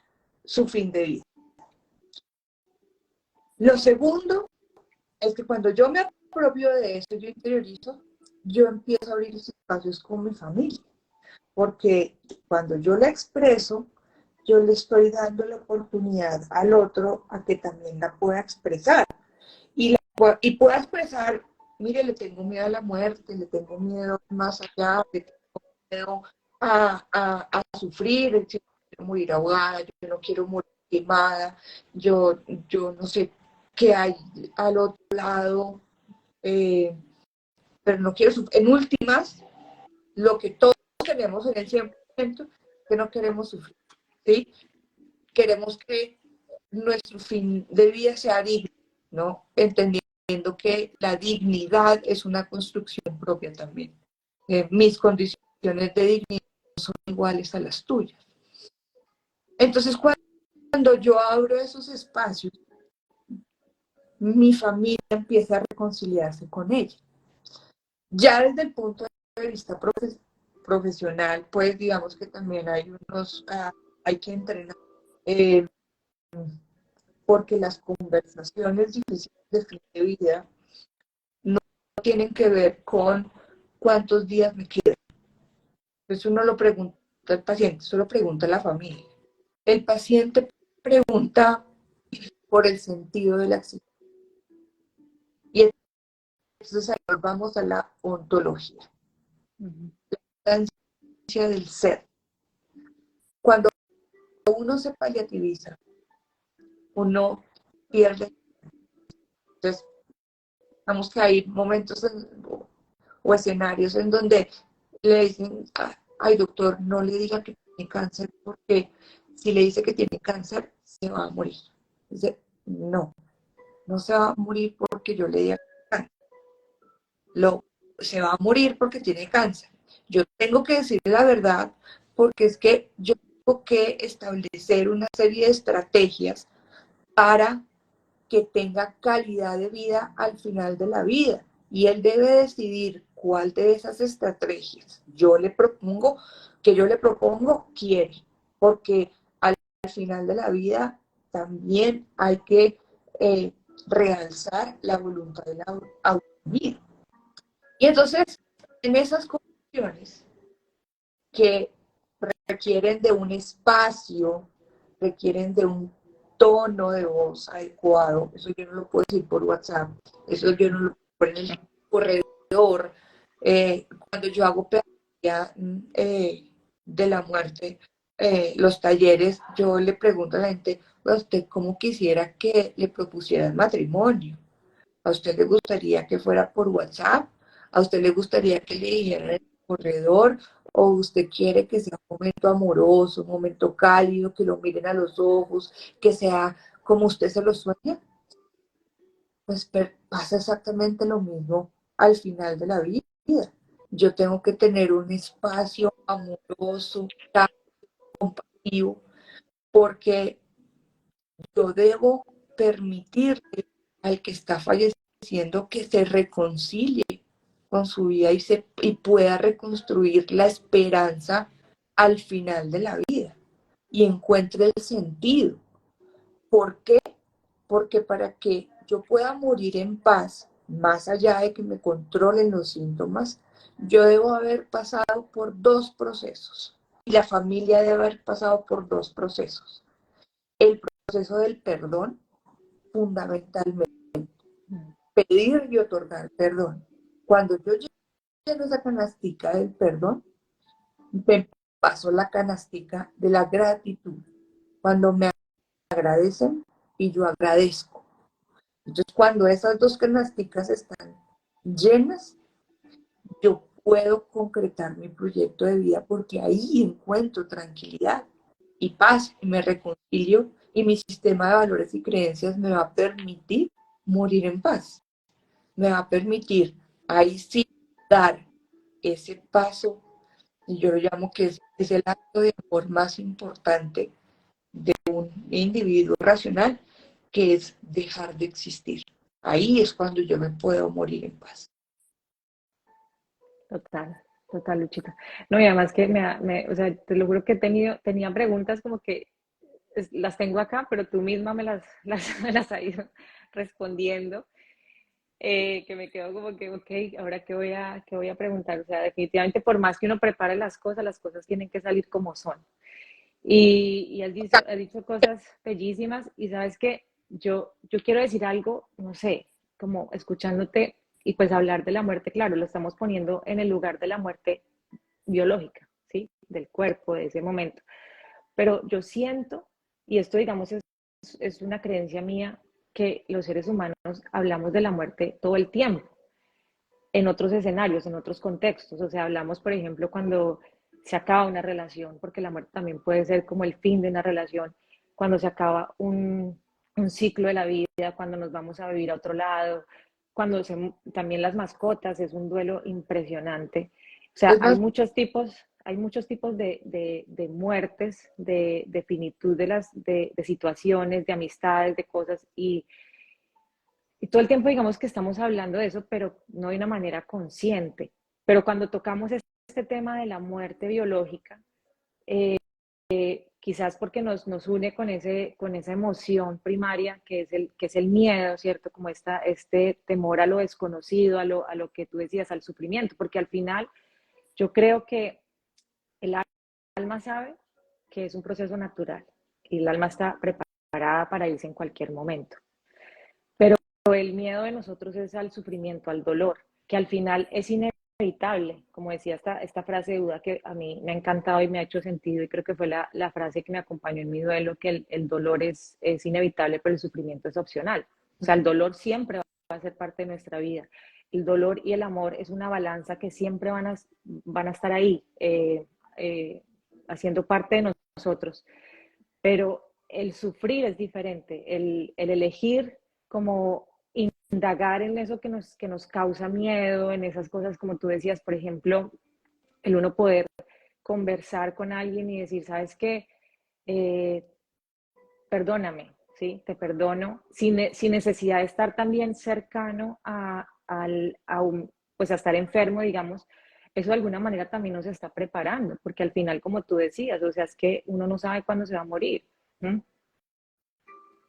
su fin de vida. Lo segundo es que cuando yo me apropio de eso, yo interiorizo, yo empiezo a abrir esos espacios con mi familia, porque cuando yo la expreso, yo le estoy dando la oportunidad al otro a que también la pueda expresar. Y pueda expresar, mire, le tengo miedo a la muerte, le tengo miedo más allá, le tengo miedo a sufrir, yo no quiero morir ahogada, yo no quiero morir quemada, yo no sé qué hay al otro lado, pero no quiero sufrir. En últimas, lo que todos tenemos en el 100%, que no queremos sufrir, ¿sí? Queremos que nuestro fin de vida sea digno, ¿no? Entendiendo que la dignidad es una construcción propia también. Mis condiciones de dignidad son iguales a las tuyas. Entonces, cuando yo abro esos espacios, mi familia empieza a reconciliarse con ella. Ya desde el punto de vista profesional, pues digamos que también hay que entrenar, porque las conversaciones difíciles de fin de vida no tienen que ver con cuántos días me quedan. Eso no lo pregunta el paciente, eso lo pregunta la familia. El paciente pregunta por el sentido de la existencia. Y entonces ahí vamos a la ontología, la instancia del ser. Cuando uno se paliativiza, uno pierde. Entonces, vamos que hay momentos o escenarios en donde le dicen, ay doctor, no le diga que tiene cáncer, porque si le dice que tiene cáncer, se va a morir. Dice, no, no se va a morir porque yo le diga cáncer. Se va a morir porque tiene cáncer. Yo tengo que decirle la verdad porque es que yo tengo que establecer una serie de estrategias para que tenga calidad de vida al final de la vida. Y él debe decidir cuál de esas estrategias yo le propongo, quiere. Porque al final de la vida también hay que realzar la voluntad de la autonomía. Y entonces, en esas condiciones que requieren de un espacio, requieren de un tono de voz adecuado, eso yo no lo puedo decir por WhatsApp, eso yo no lo puedo poner en el corredor. Cuando yo hago pedagogía de la muerte, los talleres, yo le pregunto a la gente, ¿a usted cómo quisiera que le propusieran matrimonio? ¿A usted le gustaría que fuera por WhatsApp? ¿A usted le gustaría que le dijeran en el corredor? ¿O usted quiere que sea un momento amoroso, un momento cálido, que lo miren a los ojos, que sea como usted se lo sueña? Pues pasa exactamente lo mismo al final de la vida. Yo tengo que tener un espacio amoroso, compasivo, porque yo debo permitirle al que está falleciendo que se reconcilie con su vida y pueda reconstruir la esperanza al final de la vida y encuentre el sentido. ¿Por qué? Porque para que yo pueda morir en paz, más allá de que me controlen los síntomas, yo debo haber pasado por 2 procesos y la familia debe haber pasado por 2 procesos. El proceso del perdón fundamentalmente. Pedir y otorgar perdón. Cuando yo lleno esa canastica del perdón, me paso la canastica de la gratitud. Cuando me agradecen y yo agradezco. Entonces, cuando esas dos canasticas están llenas, yo puedo concretar mi proyecto de vida porque ahí encuentro tranquilidad y paz y me reconcilio y mi sistema de valores y creencias me va a permitir morir en paz. Me va a permitir ahí sí dar ese paso, y yo lo llamo que es el acto de amor más importante de un individuo racional, que es dejar de existir. Ahí es cuando yo me puedo morir en paz. Total, total, Luchita. No, y además que o sea, te lo juro que tenía preguntas como que las tengo acá, pero tú misma me las has ido respondiendo, que me quedo como que, ok, ahora qué voy a preguntar. O sea, definitivamente por más que uno prepare las cosas tienen que salir como son. Y has dicho cosas bellísimas y sabes que yo quiero decir algo, no sé, como escuchándote y pues hablar de la muerte, claro, lo estamos poniendo en el lugar de la muerte biológica, ¿sí? Del cuerpo, de ese momento. Pero yo siento, y esto digamos es una creencia mía, que los seres humanos hablamos de la muerte todo el tiempo, en otros escenarios, en otros contextos. O sea, hablamos, por ejemplo, cuando se acaba una relación, porque la muerte también puede ser como el fin de una relación, cuando se acaba un ciclo de la vida, cuando nos vamos a vivir a otro lado, también las mascotas, es un duelo impresionante. O sea, Es más, hay muchos tipos de muertes, de finitud de situaciones, de amistades, de cosas, y todo el tiempo digamos que estamos hablando de eso, pero no de una manera consciente. Pero cuando tocamos este tema de la muerte biológica, quizás porque nos une con esa emoción primaria que es el miedo, ¿cierto? Como este temor a lo desconocido, a lo que tú decías, al sufrimiento, porque al final yo creo que el alma sabe que es un proceso natural y el alma está preparada para irse en cualquier momento. Pero el miedo de nosotros es al sufrimiento, al dolor, que al final es inevitable, como decía esta frase de Buda que a mí me ha encantado y me ha hecho sentido y creo que fue la frase que me acompañó en mi duelo, que el dolor es inevitable, pero el sufrimiento es opcional. O sea, el dolor siempre va a ser parte de nuestra vida. El dolor y el amor es una balanza que siempre van a estar ahí, haciendo parte de nosotros. Pero el sufrir es diferente, el elegir como indagar en eso que nos causa miedo, en esas cosas como tú decías, por ejemplo, el uno poder conversar con alguien y decir, ¿sabes qué? Eh, Perdóname, ¿sí? Te perdono, sin necesidad de estar también cercano pues a estar enfermo, digamos, eso de alguna manera también nos está preparando, porque al final, como tú decías, o sea, es que uno no sabe cuándo se va a morir. ¿Mm?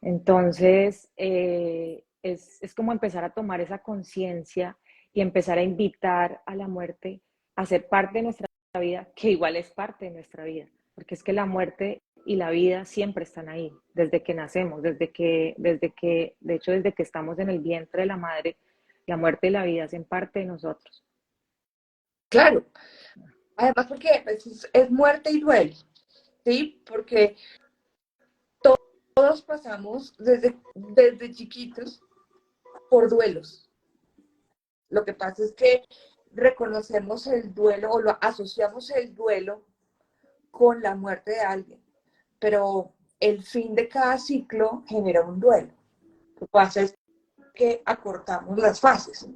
Entonces, es como empezar a tomar esa conciencia y empezar a invitar a la muerte a ser parte de nuestra vida, que igual es parte de nuestra vida, porque es que la muerte y la vida siempre están ahí, desde que nacemos, de hecho, desde que estamos en el vientre de la madre, la muerte y la vida hacen parte de nosotros. claro, además porque es muerte y duelo, ¿sí? Porque todos pasamos desde chiquitos por duelos. Lo que pasa es que reconocemos el duelo o lo asociamos el duelo con la muerte de alguien, pero el fin de cada ciclo genera un duelo. Lo que pasa es que acortamos las fases,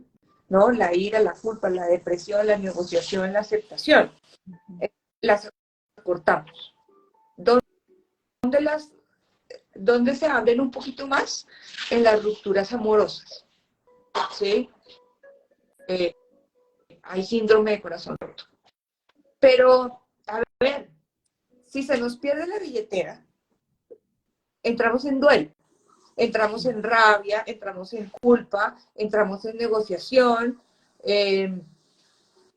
¿no? La ira, la culpa, la depresión, la negociación, la aceptación. Las acortamos. ¿Dónde dónde se abren un poquito más? En las rupturas amorosas, ¿sí? Hay síndrome de corazón roto. Pero, a ver, si se nos pierde la billetera, entramos en duelo, entramos en rabia, entramos en culpa, entramos en negociación,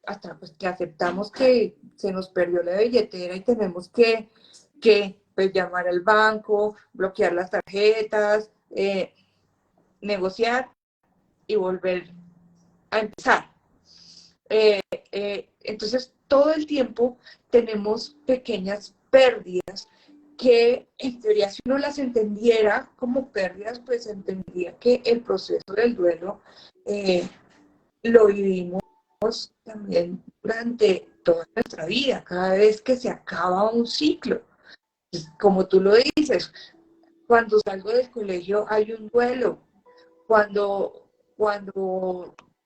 hasta pues que aceptamos que se nos perdió la billetera y tenemos que pues, llamar al banco, bloquear las tarjetas, negociar y volver a empezar. Entonces, todo el tiempo tenemos pequeñas pérdidas que, en teoría, si uno las entendiera como pérdidas, pues entendería que el proceso del duelo lo vivimos también durante toda nuestra vida, cada vez que se acaba un ciclo. Como tú lo dices, cuando salgo del colegio hay un duelo, cuando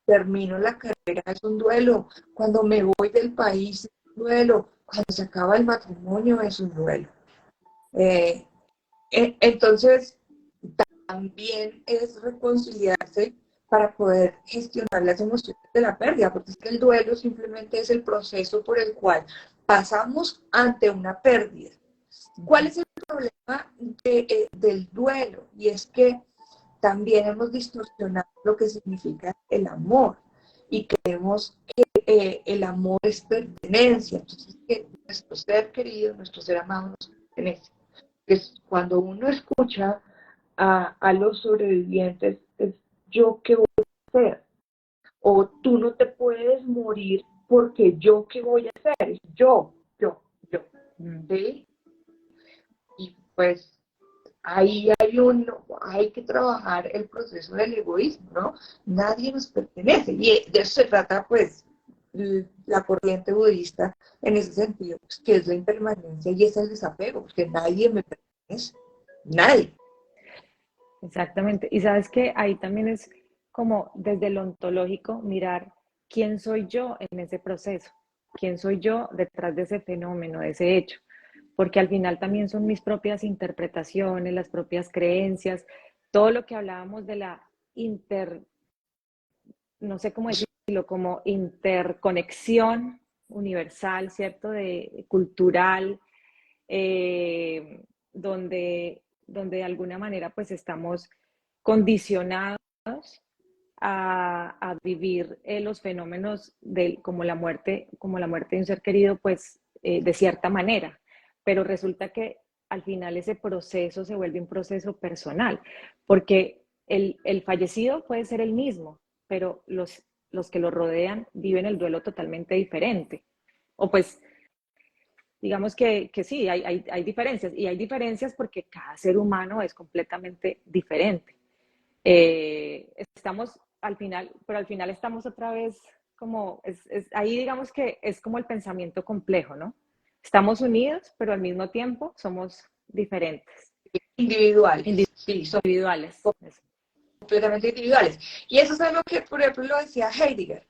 termino la carrera es un duelo, cuando me voy del país es un duelo, cuando se acaba el matrimonio es un duelo. Entonces, también es reconciliarse para poder gestionar las emociones de la pérdida, porque es que el duelo simplemente es el proceso por el cual pasamos ante una pérdida. ¿Cuál es el problema del duelo? Y es que también hemos distorsionado lo que significa el amor y creemos que el amor es pertenencia, entonces que nuestro ser querido, nuestro ser amado nos pertenece. Es cuando uno escucha a los sobrevivientes, es yo qué voy a hacer, o tú no te puedes morir porque yo qué voy a hacer, yo, ¿sí? Y pues ahí hay que trabajar el proceso del egoísmo, ¿no? Nadie nos pertenece, y de eso se trata, pues, la corriente budista en ese sentido, pues, que es la impermanencia y es el desapego, porque nadie me pertenece, nadie. Exactamente. Y sabes que ahí también es como desde lo ontológico mirar quién soy yo en ese proceso, quién soy yo detrás de ese fenómeno, de ese hecho, porque al final también son mis propias interpretaciones, las propias creencias, todo lo que hablábamos de la no sé cómo decirlo, como interconexión universal, ¿cierto? De cultural, donde de alguna manera pues estamos condicionados a vivir los fenómenos como la muerte de un ser querido, pues de cierta manera. Pero resulta que al final ese proceso se vuelve un proceso personal, porque el fallecido puede ser el mismo, pero los que lo rodean viven el duelo totalmente diferente. O pues digamos que sí, hay diferencias, y hay diferencias porque cada ser humano es completamente diferente. Estamos al final, pero al final estamos otra vez como, ahí digamos que es como el pensamiento complejo, ¿no? Estamos unidos, pero al mismo tiempo somos diferentes, Individuales, sí, son individuales. completamente individuales. Y eso es algo que, por ejemplo, lo decía Heidegger.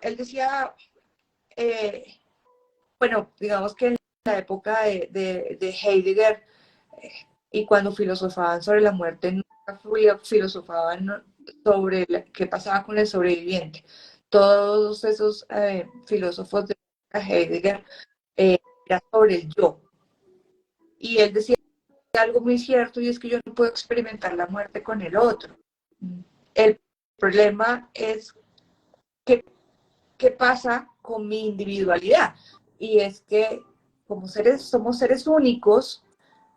Él decía, eh, bueno, digamos que en la época de Heidegger y cuando filosofaban sobre la muerte, nunca filosofaban sobre qué pasaba con el sobreviviente. Todos esos filósofos de Heidegger era sobre el yo. Y él decía algo muy cierto, y es que yo no puedo experimentar la muerte con el otro. El problema es qué pasa con mi individualidad. Y es que como somos seres únicos,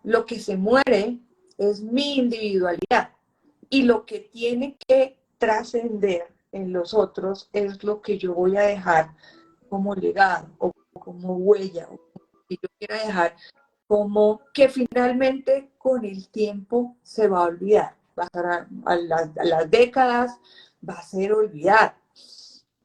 lo que se muere es mi individualidad. Y lo que tiene que trascender en los otros es lo que yo voy a dejar como legado o como huella, o que yo quiera dejar como que finalmente con el tiempo se va a olvidar. Va a estar a las décadas, va a ser olvidado.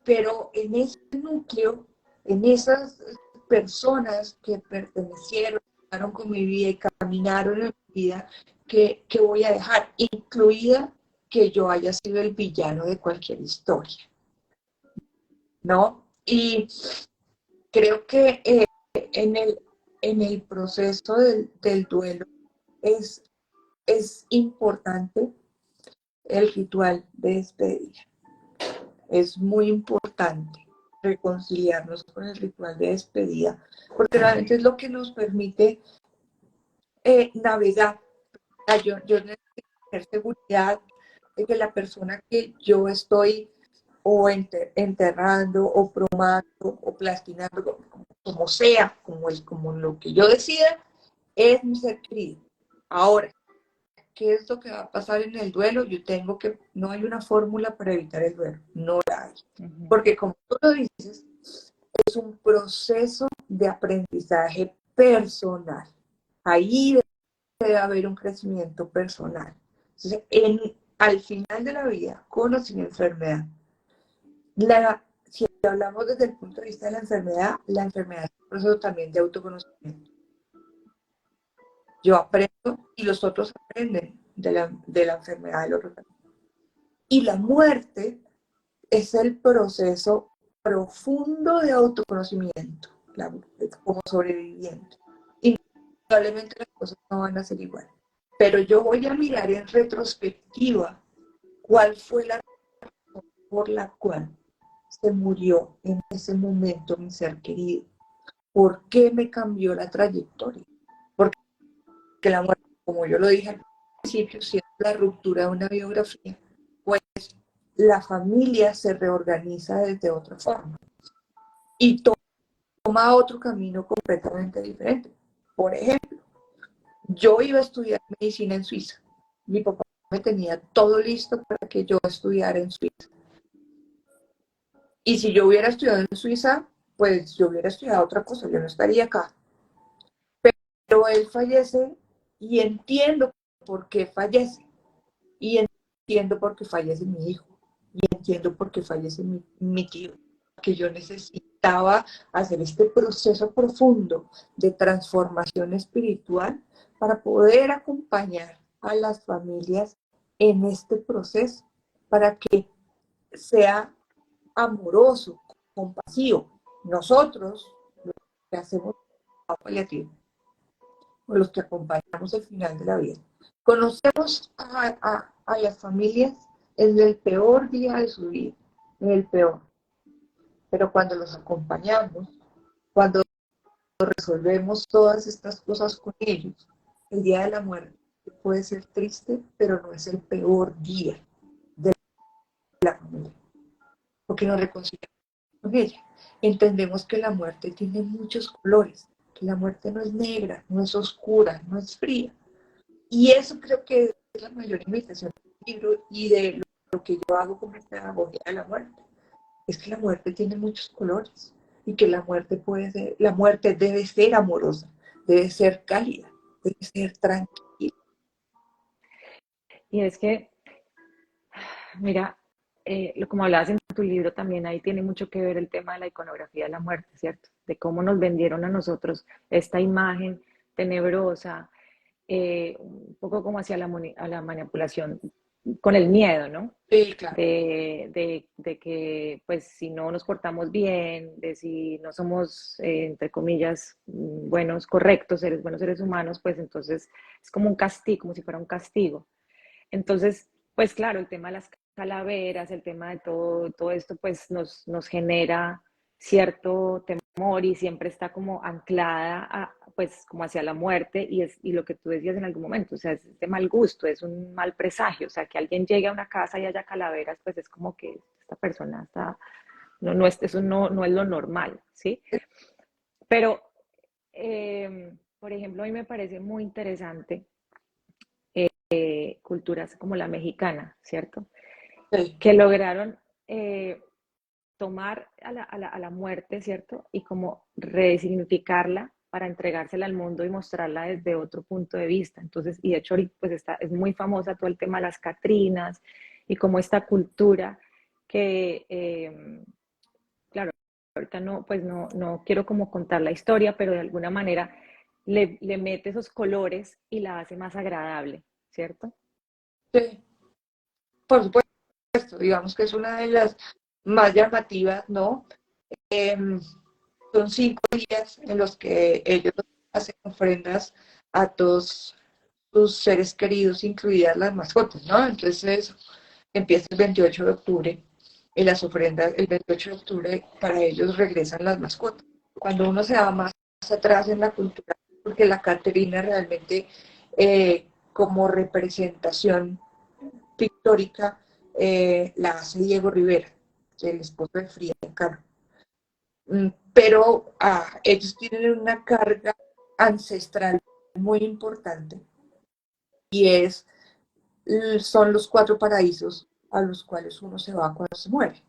Pero en ese núcleo, en esas personas que pertenecieron, estaban con mi vida y caminaron en mi vida, que voy a dejar, incluida que yo haya sido el villano de cualquier historia, ¿no? Y creo que en el proceso del duelo es importante el ritual de despedida. Es muy importante reconciliarnos con el ritual de despedida, porque realmente es lo que nos permite navegar. Yo necesito tener seguridad de que la persona que yo estoy o enterrando o promando o plastinando, como sea, como lo que yo decida, es mi ser querido. Ahora, qué es lo que va a pasar en el duelo, no hay una fórmula para evitar el duelo, no la hay. Porque como tú lo dices, es un proceso de aprendizaje personal. Ahí debe haber un crecimiento personal. Entonces, al final de la vida, con o sin enfermedad, si hablamos desde el punto de vista de la enfermedad es un proceso también de autoconocimiento. Yo aprendo y los otros aprenden de la enfermedad del otro también. Y la muerte es el proceso profundo de autoconocimiento, como sobreviviente. Y probablemente las cosas no van a ser igual. Pero yo voy a mirar en retrospectiva cuál fue la razón por la cual se murió en ese momento mi ser querido. ¿Por qué me cambió la trayectoria? Porque la muerte, como yo lo dije al principio, si es la ruptura de una biografía, pues la familia se reorganiza desde otra forma y toma otro camino completamente diferente. Por ejemplo, yo iba a estudiar medicina en Suiza. Mi papá me tenía todo listo para que yo estudiara en Suiza. Y si yo hubiera estudiado en Suiza, pues yo hubiera estudiado otra cosa, yo no estaría acá. Pero él fallece y entiendo por qué fallece. Y entiendo por qué fallece mi hijo. Y entiendo por qué fallece mi tío. Que yo necesitaba hacer este proceso profundo de transformación espiritual para poder acompañar a las familias en este proceso, para que sea amoroso, compasivo. Nosotros, los que hacemos paliativo, o los que acompañamos el final de la vida, conocemos a las familias en el peor día de su vida, en el peor. Pero cuando los acompañamos, cuando resolvemos todas estas cosas con ellos, el día de la muerte puede ser triste, pero no es el peor día de la familia, porque nos reconciliamos con ella. Entendemos que la muerte tiene muchos colores, que la muerte no es negra, no es oscura, no es fría. Y eso creo que es la mayor invitación del libro y de lo que yo hago como pedagogía de la muerte. Es que la muerte tiene muchos colores y que la muerte debe ser amorosa, debe ser cálida, debe ser tranquila. Y es que, mira, como hablabas en tu libro también, ahí tiene mucho que ver el tema de la iconografía de la muerte, ¿cierto? De cómo nos vendieron a nosotros esta imagen tenebrosa, un poco como hacia a la manipulación con el miedo, ¿no? Sí, claro. De que, pues, si no nos portamos bien, de si no somos, entre comillas, buenos, correctos, buenos seres humanos, pues entonces es como un castigo, como si fuera un castigo. Entonces, pues claro, el tema de las calaveras, el tema de todo esto, pues nos genera cierto temor y siempre está como anclada pues como hacia la muerte y lo que tú decías en algún momento, o sea, es de mal gusto, es un mal presagio, o sea, que alguien llegue a una casa y haya calaveras, pues es como que esta persona está, eso no es lo normal, ¿sí? Pero, por ejemplo, a mí me parece muy interesante culturas como la mexicana, ¿cierto? Sí. Que lograron tomar a la muerte, ¿cierto? Y como resignificarla para entregársela al mundo y mostrarla desde otro punto de vista. Entonces, y de hecho, pues es muy famosa todo el tema de las Catrinas y como esta cultura que, claro, ahorita no, pues no quiero como contar la historia, pero de alguna manera le mete esos colores y la hace más agradable, ¿cierto? Sí, por supuesto, digamos que es una de las más llamativas, ¿no? Son 5 días en los que ellos hacen ofrendas a todos sus seres queridos, incluidas las mascotas, ¿no? Entonces empieza el 28 de octubre y las ofrendas, el 28 de octubre para ellos regresan las mascotas. Cuando uno se va más atrás en la cultura, porque la Catrina realmente como representación pictórica la hace Diego Rivera, el esposo de Frida Kahlo. Pero ellos tienen una carga ancestral muy importante y es son los 4 paraísos a los cuales uno se va cuando se muere,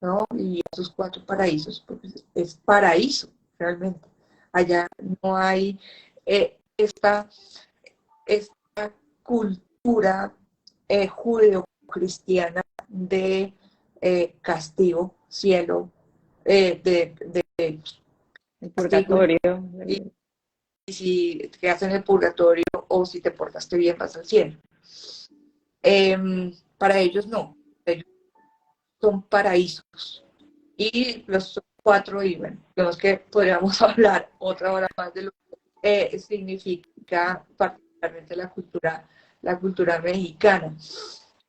¿no? Y esos 4 paraísos, pues, es paraíso, realmente. Allá no hay esta cultura judeocristiana de castigo, cielo, de El castigo, purgatorio. y si te quedas en el purgatorio o si te portaste bien vas al cielo. Para ellos no, ellos son paraísos. Y los 4, y bueno, digamos que podríamos hablar otra hora más de lo que significa particularmente la cultura mexicana.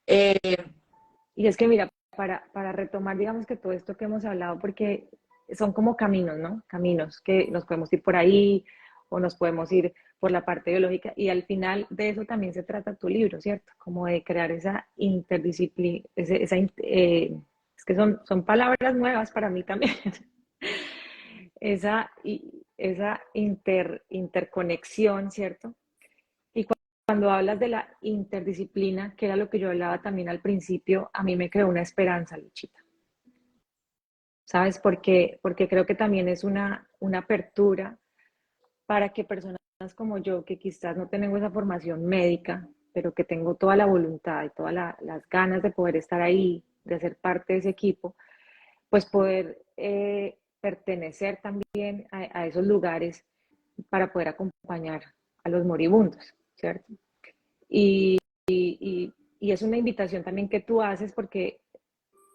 Eh, Y es que mira, para retomar, digamos que todo esto que hemos hablado, porque son como caminos, ¿no? Caminos que nos podemos ir por ahí o nos podemos ir por la parte biológica y al final de eso también se trata tu libro, ¿cierto? Como de crear esa interdisciplina, es que son palabras nuevas para mí también, esa interconexión, ¿cierto? Y cuando hablas de la interdisciplina, que era lo que yo hablaba también al principio, a mí me creó una esperanza, Luchita. ¿Sabes? Porque creo que también es una apertura para que personas como yo, que quizás no tengo esa formación médica, pero que tengo toda la voluntad y todas las ganas de poder estar ahí, de ser parte de ese equipo, pues poder pertenecer también a esos lugares para poder acompañar a los moribundos, ¿cierto? Y, y es una invitación también que tú haces porque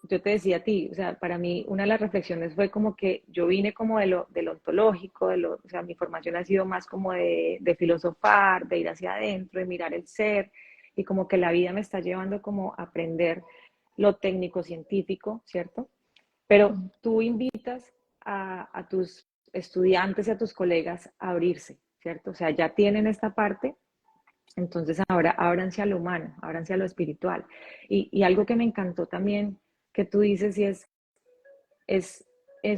yo te decía a ti, o sea, para mí una de las reflexiones fue como que yo vine como de lo ontológico, o sea, mi formación ha sido más como de filosofar, de ir hacia adentro, de mirar el ser, y como que la vida me está llevando como a aprender lo técnico científico, ¿cierto? Pero tú invitas a tus estudiantes y a tus colegas a abrirse, ¿cierto? O sea, ya tienen esta parte, entonces ahora ábranse a lo humano, ábranse a lo espiritual. Y algo que me encantó también que tú dices y es, es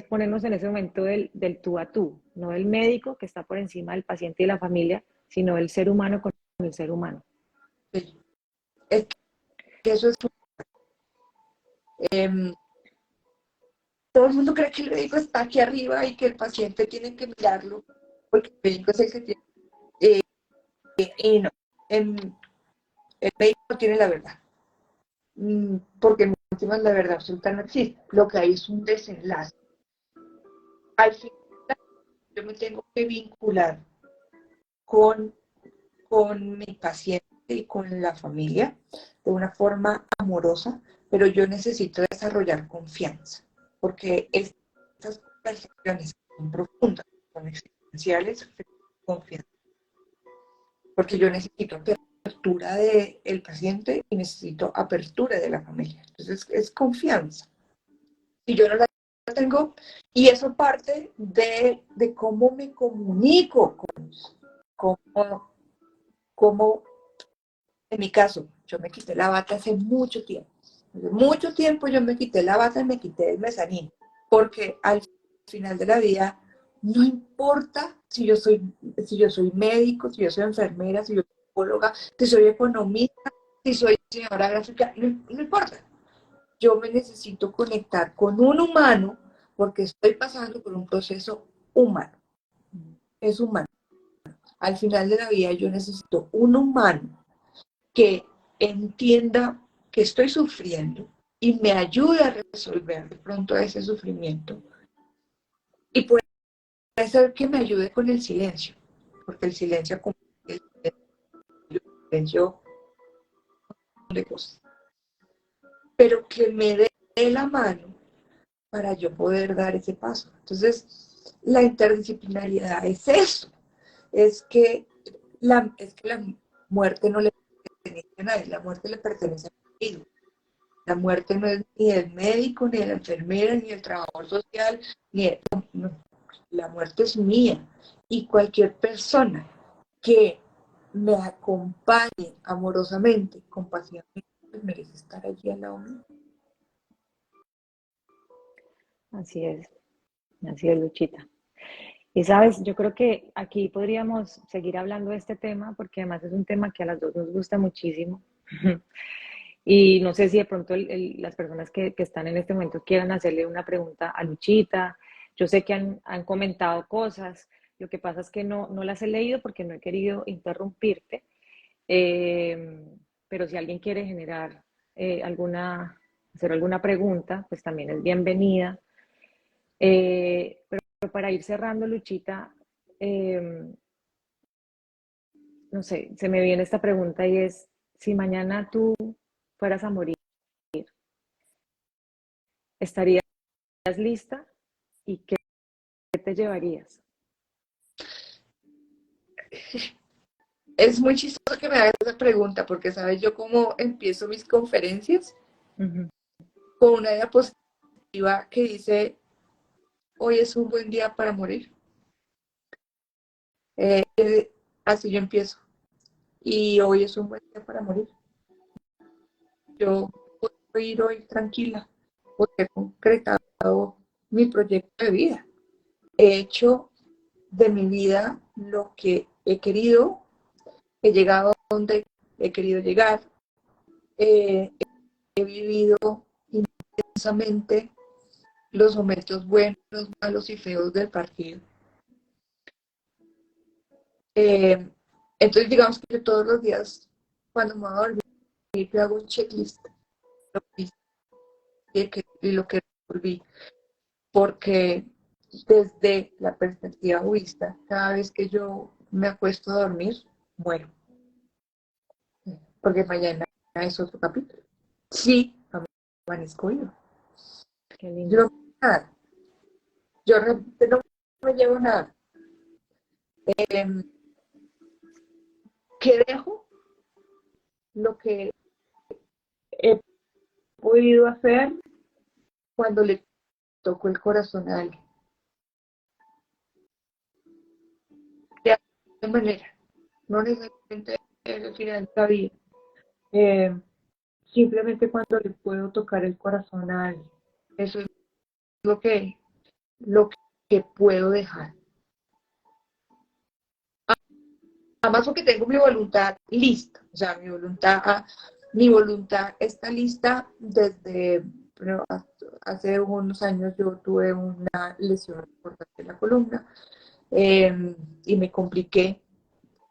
ponernos en ese momento del tú a tú, no el médico que está por encima del paciente y la familia, sino el ser humano con el ser humano. es que eso es, todo el mundo cree que el médico está aquí arriba y que el paciente tiene que mirarlo, porque el médico es el que tiene, y no, el médico no tiene la verdad. Porque en últimas la verdad absoluta no existe. Lo que hay es un desenlace. Al final yo me tengo que vincular con, con mi paciente y con la familia de una forma amorosa, pero yo necesito desarrollar confianza, porque estas conversaciones son profundas, son existenciales, confianza, porque yo necesito apertura del paciente y necesito apertura de la familia. Entonces es confianza. Si yo no la tengo, y eso parte de cómo me comunico con ellos, cómo, en mi caso, yo me quité la bata hace mucho tiempo. Hace mucho tiempo yo me quité la bata y me quité el mezanín, porque al final de la vida no importa si yo soy médico, si yo soy enfermera, si yo soy psicóloga, si soy economista, si soy diseñadora gráfica, no importa. Yo me necesito conectar con un humano porque estoy pasando por un proceso humano. Es humano. Al final de la vida yo necesito un humano que entienda que estoy sufriendo y me ayude a resolver de pronto ese sufrimiento. Y puede ser que me ayude con el silencio, porque el silencio de cosas, pero que me dé la mano para yo poder dar ese paso. Entonces, la interdisciplinariedad es eso, es que la muerte no le pertenece a nadie, la muerte le pertenece al individuo. La muerte no es ni del médico, ni de la enfermera, ni del trabajador social, no, la muerte es mía. Y cualquier persona que me acompañe amorosamente, compasivamente, pues merece estar allí al lado mío. Así es, Luchita. Y sabes, yo creo que aquí podríamos seguir hablando de este tema porque además es un tema que a las dos nos gusta muchísimo. Y no sé si de pronto las personas que están en este momento quieran hacerle una pregunta a Luchita. Yo sé que han comentado cosas, lo que pasa es que no las he leído porque no he querido interrumpirte, eh, pero si alguien quiere generar hacer alguna pregunta, pues también es bienvenida. Pero para ir cerrando, Luchita, eh, no sé, se me viene esta pregunta y es, si mañana tú fueras a morir, ¿estarías lista y qué te llevarías? Es muy chistoso que me hagas esa pregunta porque, ¿sabes? Yo como empiezo mis conferencias Ujú. con una diapositiva que dice, hoy es un buen día para morir. Eh, Así yo empiezo. Y hoy es un buen día para morir. Yo puedo ir hoy tranquila porque he concretado mi proyecto de vida. He hecho de mi vida lo que he querido, he llegado a donde he querido llegar, he vivido intensamente los momentos buenos, malos y feos del partido. Eh, entonces, digamos que yo todos los días, cuando me voy a dormir, yo hago un checklist lo que hice y lo que resolví, porque desde la perspectiva budista, cada vez que yo me acuesto a dormir, muero, porque mañana es otro capítulo. Sí, amanezco yo. Qué Yo lindo. no nada, yo realmente no me llevo nada. Eh, ¿Qué dejo? Lo que he podido hacer cuando le toco el corazón a alguien. De alguna manera, no necesariamente es el final de la vida. Eh, Simplemente cuando le puedo tocar el corazón a alguien. Eso es lo que puedo dejar. Además porque tengo mi voluntad lista. O sea, mi voluntad está lista desde, bueno, hace unos años yo tuve una lesión importante en la columna y me compliqué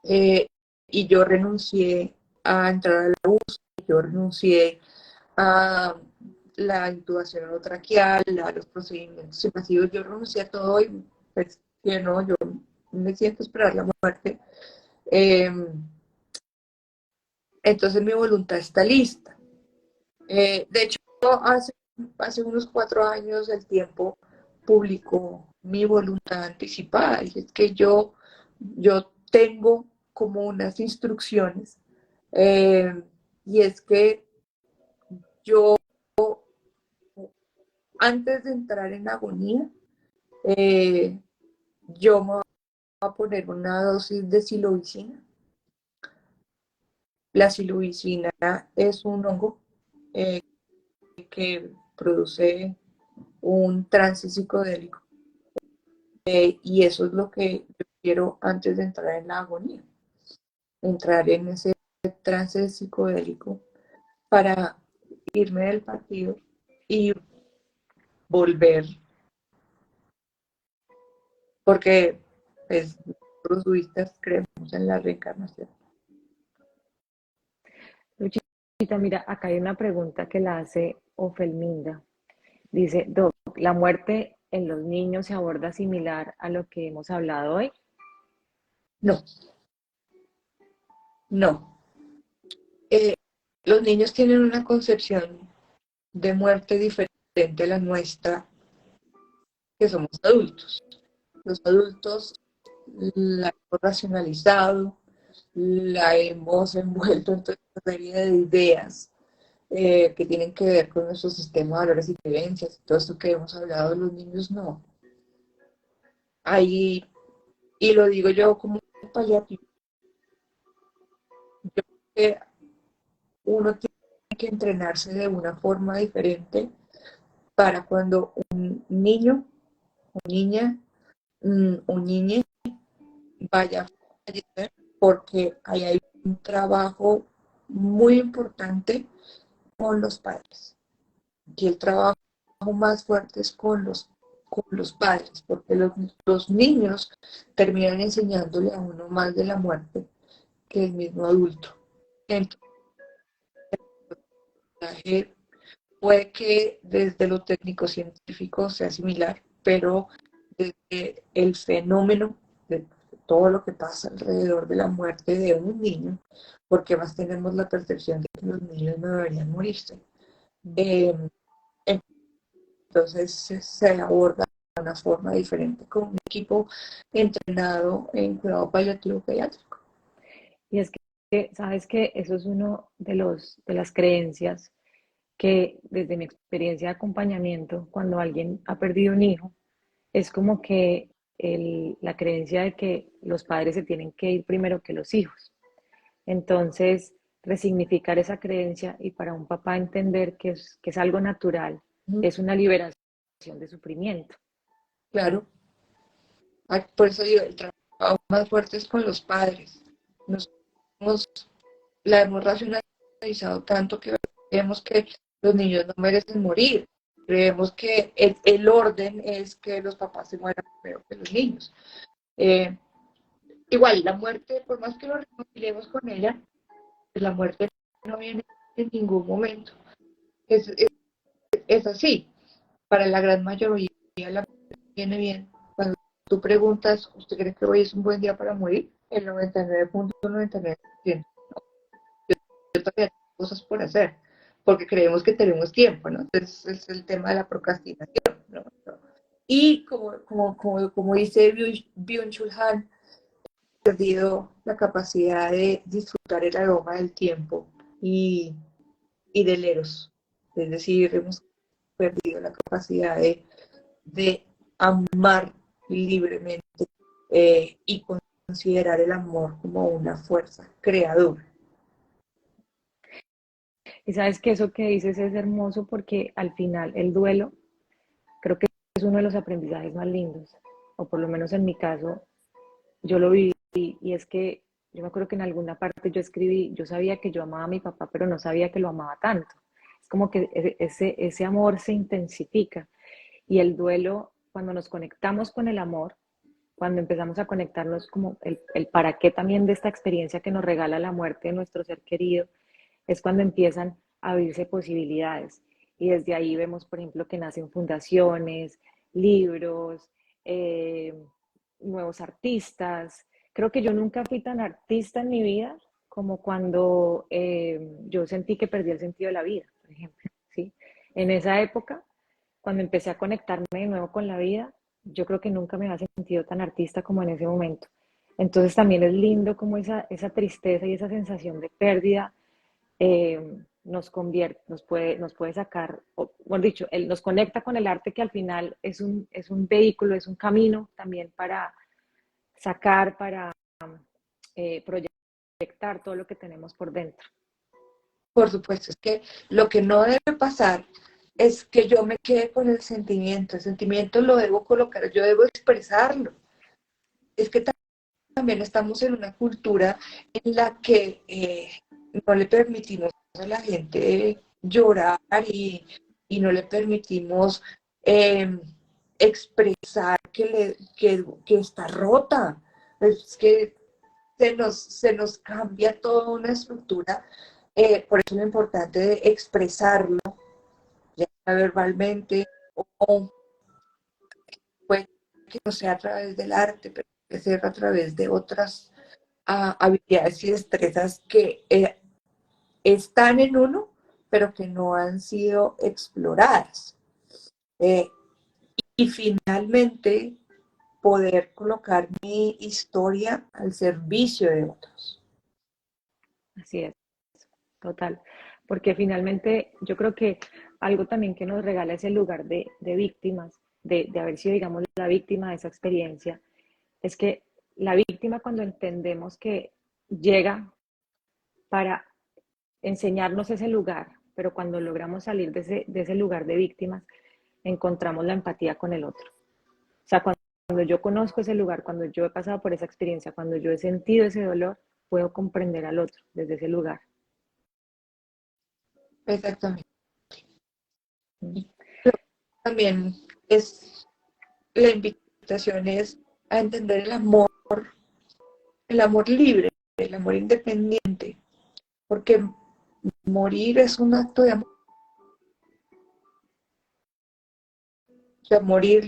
eh, y yo renuncié a entrar a la UCI, yo renuncié a la intubación orotraqueal, a los procedimientos invasivos, yo renuncié a todo y pues que no, yo me siento esperar la muerte. Eh, entonces mi voluntad está lista. De hecho, hace unos 4 años el tiempo publicó mi voluntad anticipada y es que yo tengo como unas instrucciones y es que yo antes de entrar en agonía, eh, yo me voy a poner una dosis de silovicina. La silovicina es un hongo eh, que produce un trance psicodélico y eso es lo que yo quiero antes de entrar en la agonía, entrar en ese trance psicodélico para irme del partido y volver, porque pues, los budistas creemos en la reencarnación. Luchita, mira, acá hay una pregunta que la hace Ofelminda. Dice, Doc, ¿la muerte en los niños se aborda similar a lo que hemos hablado hoy? No, no. Eh, los niños tienen una concepción de muerte diferente a la nuestra, que somos adultos. Los adultos la hemos racionalizado, la hemos envuelto en toda una serie de ideas que tienen que ver con nuestro sistema de valores y creencias, todo esto que hemos hablado, los niños no. Ahí, y lo digo yo como un paliativo, yo creo que uno tiene que entrenarse de una forma diferente para cuando un niño, una niña, un niño vaya a fallecer, porque ahí hay un trabajo muy importante con los padres. Y el trabajo más fuerte es con los padres, porque los niños terminan enseñándole a uno más de la muerte que el mismo adulto. Entonces, puede que desde lo técnico científico sea similar, pero desde el fenómeno de todo lo que pasa alrededor de la muerte de un niño, porque más tenemos la percepción de que los niños no deberían morirse. Eh, entonces se aborda de una forma diferente con un equipo entrenado en cuidado paliativo pediátrico. Y es que, sabes que eso es uno de las creencias que desde mi experiencia de acompañamiento, cuando alguien ha perdido un hijo, es como que la creencia de que los padres se tienen que ir primero que los hijos. Entonces, resignificar esa creencia y para un papá entender que es algo natural, es una liberación de sufrimiento. Claro, por eso digo, el trabajo más fuerte es con los padres. Nos la hemos racionalizado tanto que creemos que los niños no merecen morir. Creemos que el orden es que los papás se mueran primero que los niños. Eh, igual, la muerte, por más que lo reconciliemos con ella, pues la muerte no viene en ningún momento. Es así. Para la gran mayoría la muerte viene bien. Cuando tú preguntas, ¿usted cree que hoy es un buen día para morir? El 99.99%. Todavía hay cosas por hacer, porque creemos que tenemos tiempo, ¿no? Entonces es el tema de la procrastinación, ¿no? Y como dice Byung-Chul Han, perdido la capacidad de disfrutar el aroma del tiempo y del eros. Es decir, hemos perdido la capacidad de amar libremente y considerar el amor como una fuerza creadora. Y sabes que eso que dices es hermoso porque al final el duelo creo que es uno de los aprendizajes más lindos, o por lo menos en mi caso yo lo viví y es que yo me acuerdo que en alguna parte yo escribí, yo sabía que yo amaba a mi papá, pero no sabía que lo amaba tanto. Es como que ese amor se intensifica y el duelo, cuando nos conectamos con el amor, cuando empezamos a conectarnos como el para qué también de esta experiencia que nos regala la muerte de nuestro ser querido, es cuando empiezan a abrirse posibilidades. Y desde ahí vemos, por ejemplo, que nacen fundaciones, libros, eh, nuevos artistas. Creo que yo nunca fui tan artista en mi vida como cuando yo sentí que perdí el sentido de la vida, por ejemplo. ¿Sí? En esa época, cuando empecé a conectarme de nuevo con la vida, yo creo que nunca me había sentido tan artista como en ese momento. Entonces también es lindo como esa tristeza y esa sensación de pérdida nos convierte, nos puede sacar, o mejor dicho, él nos conecta con el arte que al final es un vehículo, es un camino también para sacar, para proyectar todo lo que tenemos por dentro. Por supuesto, es que lo que no debe pasar es que yo me quede con el sentimiento lo debo colocar, yo debo expresarlo. Es que también estamos en una cultura en la que no le permitimos a la gente llorar y no le permitimos eh, expresar que está rota. Es que se nos cambia toda una estructura. Por eso es lo importante de expresarlo, ya sea verbalmente o puede que no sea a través del arte, pero puede ser a través de otras habilidades y destrezas que están en uno, pero que no han sido exploradas. Eh, y finalmente, poder colocar mi historia al servicio de otros. Así es, total. Porque finalmente yo creo que algo también que nos regala ese lugar de víctimas, de haber sido, digamos, la víctima de esa experiencia, es que la víctima cuando entendemos que llega para enseñarnos ese lugar, pero cuando logramos salir de ese lugar de víctimas, encontramos la empatía con el otro. O sea, cuando yo conozco ese lugar, cuando yo he pasado por esa experiencia, cuando yo he sentido ese dolor, puedo comprender al otro desde ese lugar. exactamente. Y también es, la invitación es a entender el amor libre, el amor independiente, porque morir es un acto de amor. O sea, morir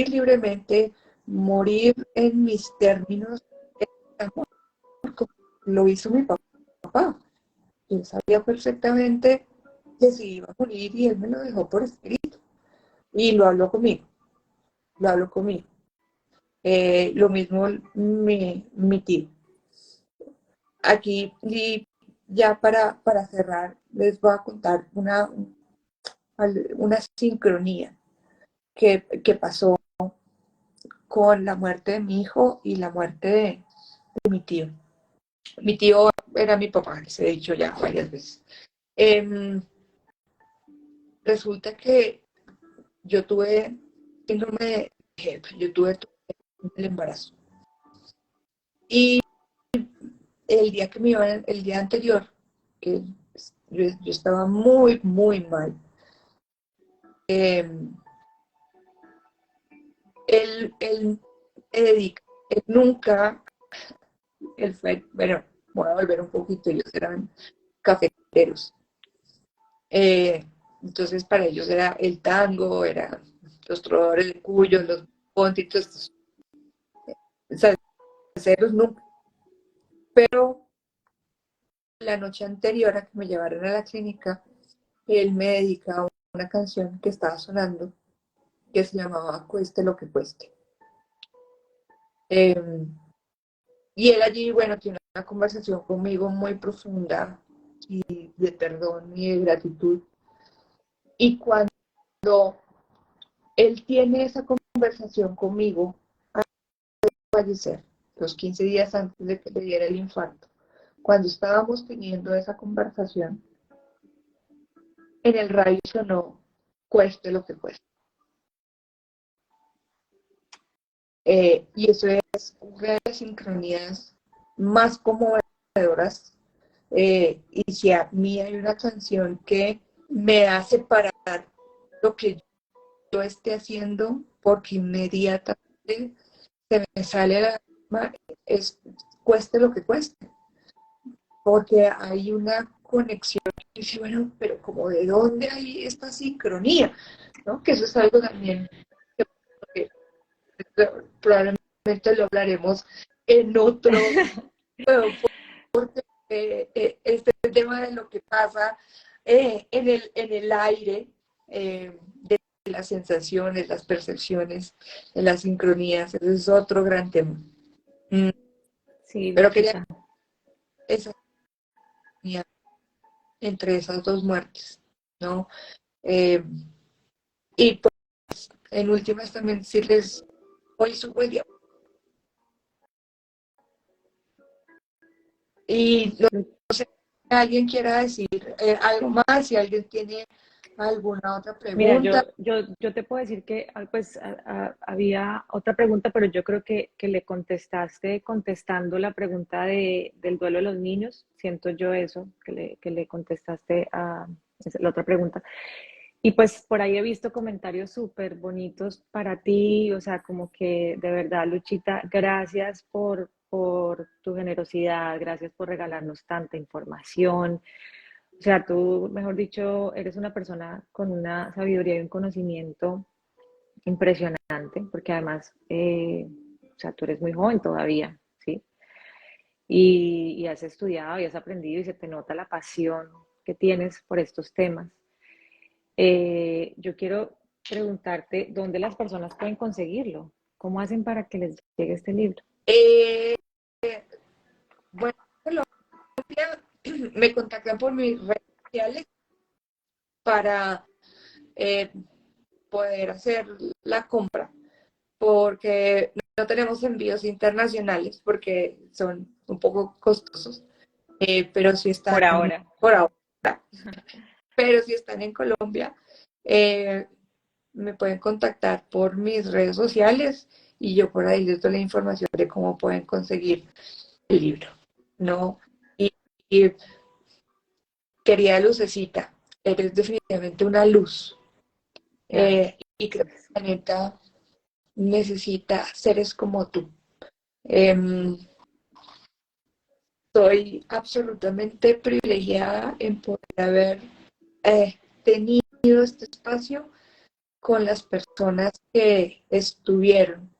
libremente, morir en mis términos, es amor, como lo hizo mi papá. Él sabía perfectamente que se iba a morir y él me lo dejó por escrito. Y lo habló conmigo, lo habló conmigo. Lo mismo mi tío. Aquí, y ya para cerrar, les voy a contar una sincronía que pasó con la muerte de mi hijo y la muerte de mi tío. Mi tío era mi papá, les he dicho ya varias veces. Em, Resulta que yo tuve síndrome de yo tuve el embarazo. Y el día anterior, que yo estaba muy, muy mal, eh, él me dedica, él nunca, él fue, bueno, voy a volver un poquito, ellos eran cafeteros. Eh, entonces para ellos era el tango, eran los trovadores de Cuyo, los pontitos, salseros nunca. Pero la noche anterior a que me llevaran a la clínica, él me dedica una canción que estaba sonando que se llamaba Cueste lo que cueste. Eh, y él allí, bueno, tiene una conversación conmigo muy profunda y de perdón y de gratitud. Y cuando él tiene esa conversación conmigo, antes de fallecer, los 15 días antes de que le diera el infarto, cuando estábamos teniendo esa conversación, en el radio sonó Cueste lo que cueste. Y eso es una de las sincronías más conmovedoras. Y si a mí hay una canción que me hace parar lo que yo esté haciendo, porque inmediatamente se me sale la lágrima, es cueste lo que cueste, porque hay una conexión y dice, bueno, pero como de dónde hay esta sincronía, ¿no? Que eso es algo también que probablemente lo hablaremos en otro, porque este tema de lo que pasa en el aire, de las sensaciones, las percepciones, de las sincronías, ese es otro gran tema. Mm, Sí, pero quería Luchita. esa sincronía entre esas dos muertes, ¿no? Eh, y pues, en últimas también decirles, hoy es un buen día. Y no sé si alguien quiera decir algo más, si alguien tiene alguna otra Mira, pregunta. yo te puedo decir que pues había otra pregunta, pero yo creo que le contestaste contestando la pregunta del duelo de los niños. Siento yo eso, que le contestaste a la otra pregunta. Y pues por ahí he visto comentarios súper bonitos para ti, o sea, como que de verdad, Luchita, gracias por tu generosidad, gracias por regalarnos tanta información. O sea, tú, mejor dicho, eres una persona con una sabiduría y un conocimiento impresionante, porque además, o sea, tú eres muy joven todavía, ¿sí? Y has estudiado y has aprendido y se te nota la pasión que tienes por estos temas. Yo quiero preguntarte dónde las personas pueden conseguirlo, cómo hacen para que les llegue este libro. Eh, bueno, me contactan por mis redes sociales para eh, poder hacer la compra, porque no tenemos envíos internacionales porque son un poco costosos, pero si están Por ahora. por ahora, pero si están en Colombia, eh, me pueden contactar por mis redes sociales y yo por ahí les doy la información de cómo pueden conseguir el libro, ¿no? Y, y querida Lucecita, eres definitivamente una luz. Y creo que el planeta necesita seres como tú. Soy absolutamente privilegiada en poder haber tenido este espacio con las personas que estuvieron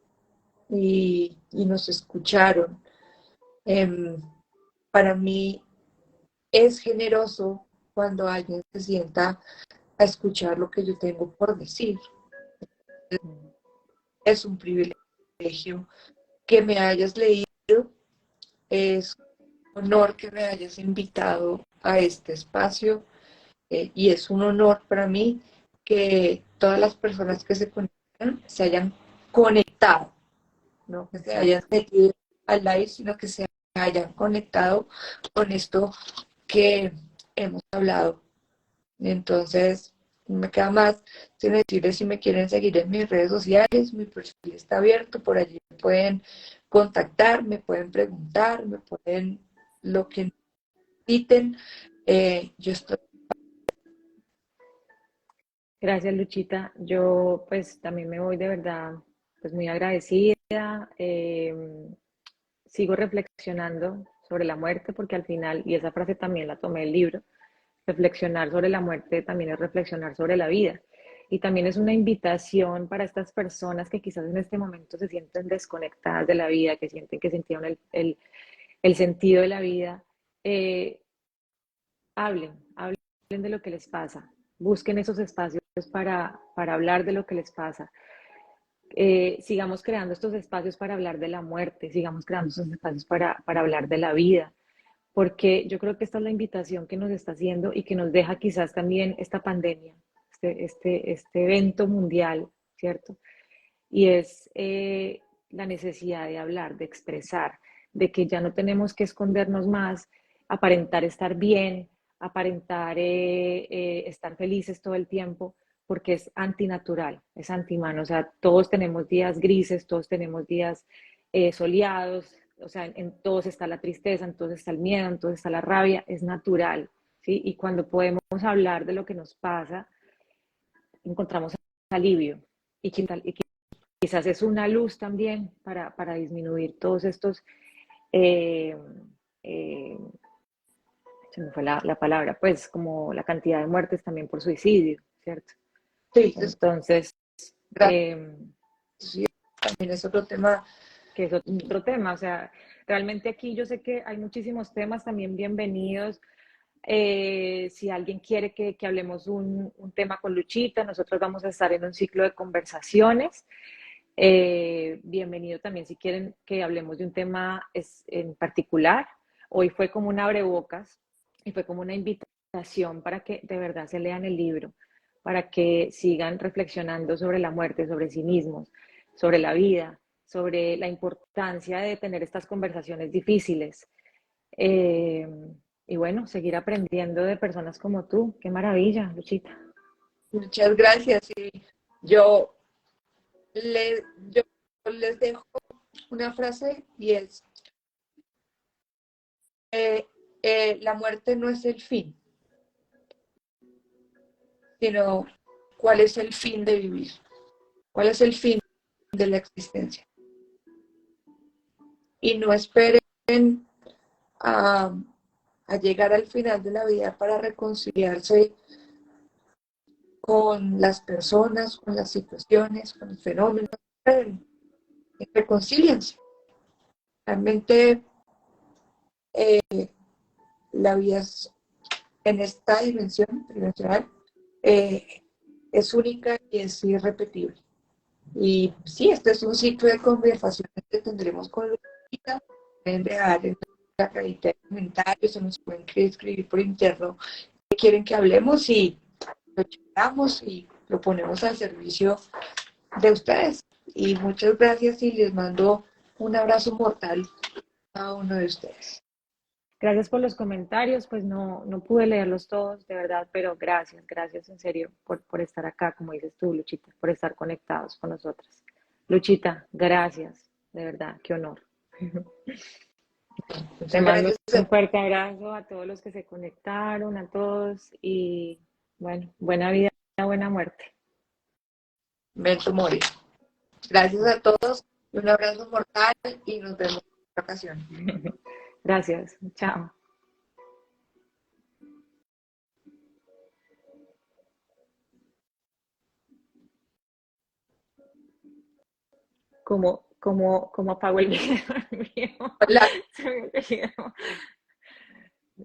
y nos escucharon. Para mí es generoso cuando alguien se sienta a escuchar lo que yo tengo por decir. Es un privilegio que me hayas leído, es un honor que me hayas invitado a este espacio y es un honor para mí que todas las personas que se conectan se hayan conectado, no que se hayan metido al live, sino que se hayan conectado con esto que hemos hablado. Entonces, no me queda más sin decirles si me quieren seguir en mis redes sociales, mi perfil está abierto, por allí me pueden contactar, me pueden preguntar, me pueden lo que necesiten. Yo estoy. Gracias, Luchita. Yo pues también me voy de verdad pues muy agradecida. Sigo reflexionando sobre la muerte porque al final, y esa frase también la tomé del libro, reflexionar sobre la muerte también es reflexionar sobre la vida. Y también es una invitación para estas personas que quizás en este momento se sienten desconectadas de la vida, que sienten que sintieron el sentido de la vida. Eh, hablen de lo que les pasa, busquen esos espacios para hablar de lo que les pasa. Sigamos creando estos espacios para hablar de la muerte, sigamos creando estos espacios para hablar de la vida, porque yo creo que esta es la invitación que nos está haciendo y que nos deja quizás también esta pandemia, este evento mundial, ¿cierto? Y es la necesidad de hablar, de expresar, de que ya no tenemos que escondernos más, aparentar estar bien, aparentar estar felices todo el tiempo, porque es antinatural, es antimano. O sea, todos tenemos días grises, todos tenemos días soleados, o sea, en todos está la tristeza, en todos está el miedo, en todos está la rabia, es natural, ¿sí? Y cuando podemos hablar de lo que nos pasa, encontramos alivio y quizás es una luz también para disminuir todos estos, eh, eh, se me fue la palabra, pues como la cantidad de muertes también por suicidio, ¿cierto? Sí, Entonces, gracias. Sí, también es otro tema. que es otro tema, o sea, realmente aquí yo sé que hay muchísimos temas también bienvenidos. Si alguien quiere que hablemos un tema con Luchita, nosotros vamos a estar en un ciclo de conversaciones. Bienvenido también si quieren que hablemos de un tema en particular. Hoy fue como un abrebocas y fue como una invitación para que de verdad se lean el libro, para que sigan reflexionando sobre la muerte, sobre sí mismos, sobre la vida, sobre la importancia de tener estas conversaciones difíciles. Eh, y bueno, seguir aprendiendo de personas como tú. Qué maravilla, Luchita. Muchas gracias. Y yo yo les dejo una frase y es, la muerte no es el fin, sino cuál es el fin de vivir, cuál es el fin de la existencia. Y no esperen a, a llegar al final de la vida para reconciliarse con las personas, con las situaciones, con los fenómenos. Reconcíliense. Realmente la vida es, en esta dimensión tridimensional es única y es irrepetible. Y sí, este es un ciclo de conversaciones que tendremos con Luisa. Pueden dejar en la cajita de comentarios o nos pueden escribir por interno qué quieren que hablemos y lo checamos y lo ponemos al servicio de ustedes. Y muchas gracias y les mando un abrazo mortal a cada uno de ustedes. Gracias por los comentarios, pues no pude leerlos todos, de verdad, pero gracias en serio por estar acá, como dices tú, Luchita, por estar conectados con nosotras. Luchita, gracias, de verdad, qué honor. Te Muchas mando gracias. un fuerte abrazo a todos los que se conectaron, a todos y bueno, buena vida, buena muerte. Memento mori. Gracias a todos, un abrazo mortal y nos vemos en otra ocasión. Gracias, chao. ¿Cómo apago el video? Hola. Se me olvidó.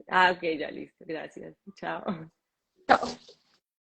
Ah, ok, ya listo, gracias. Chao. Chao.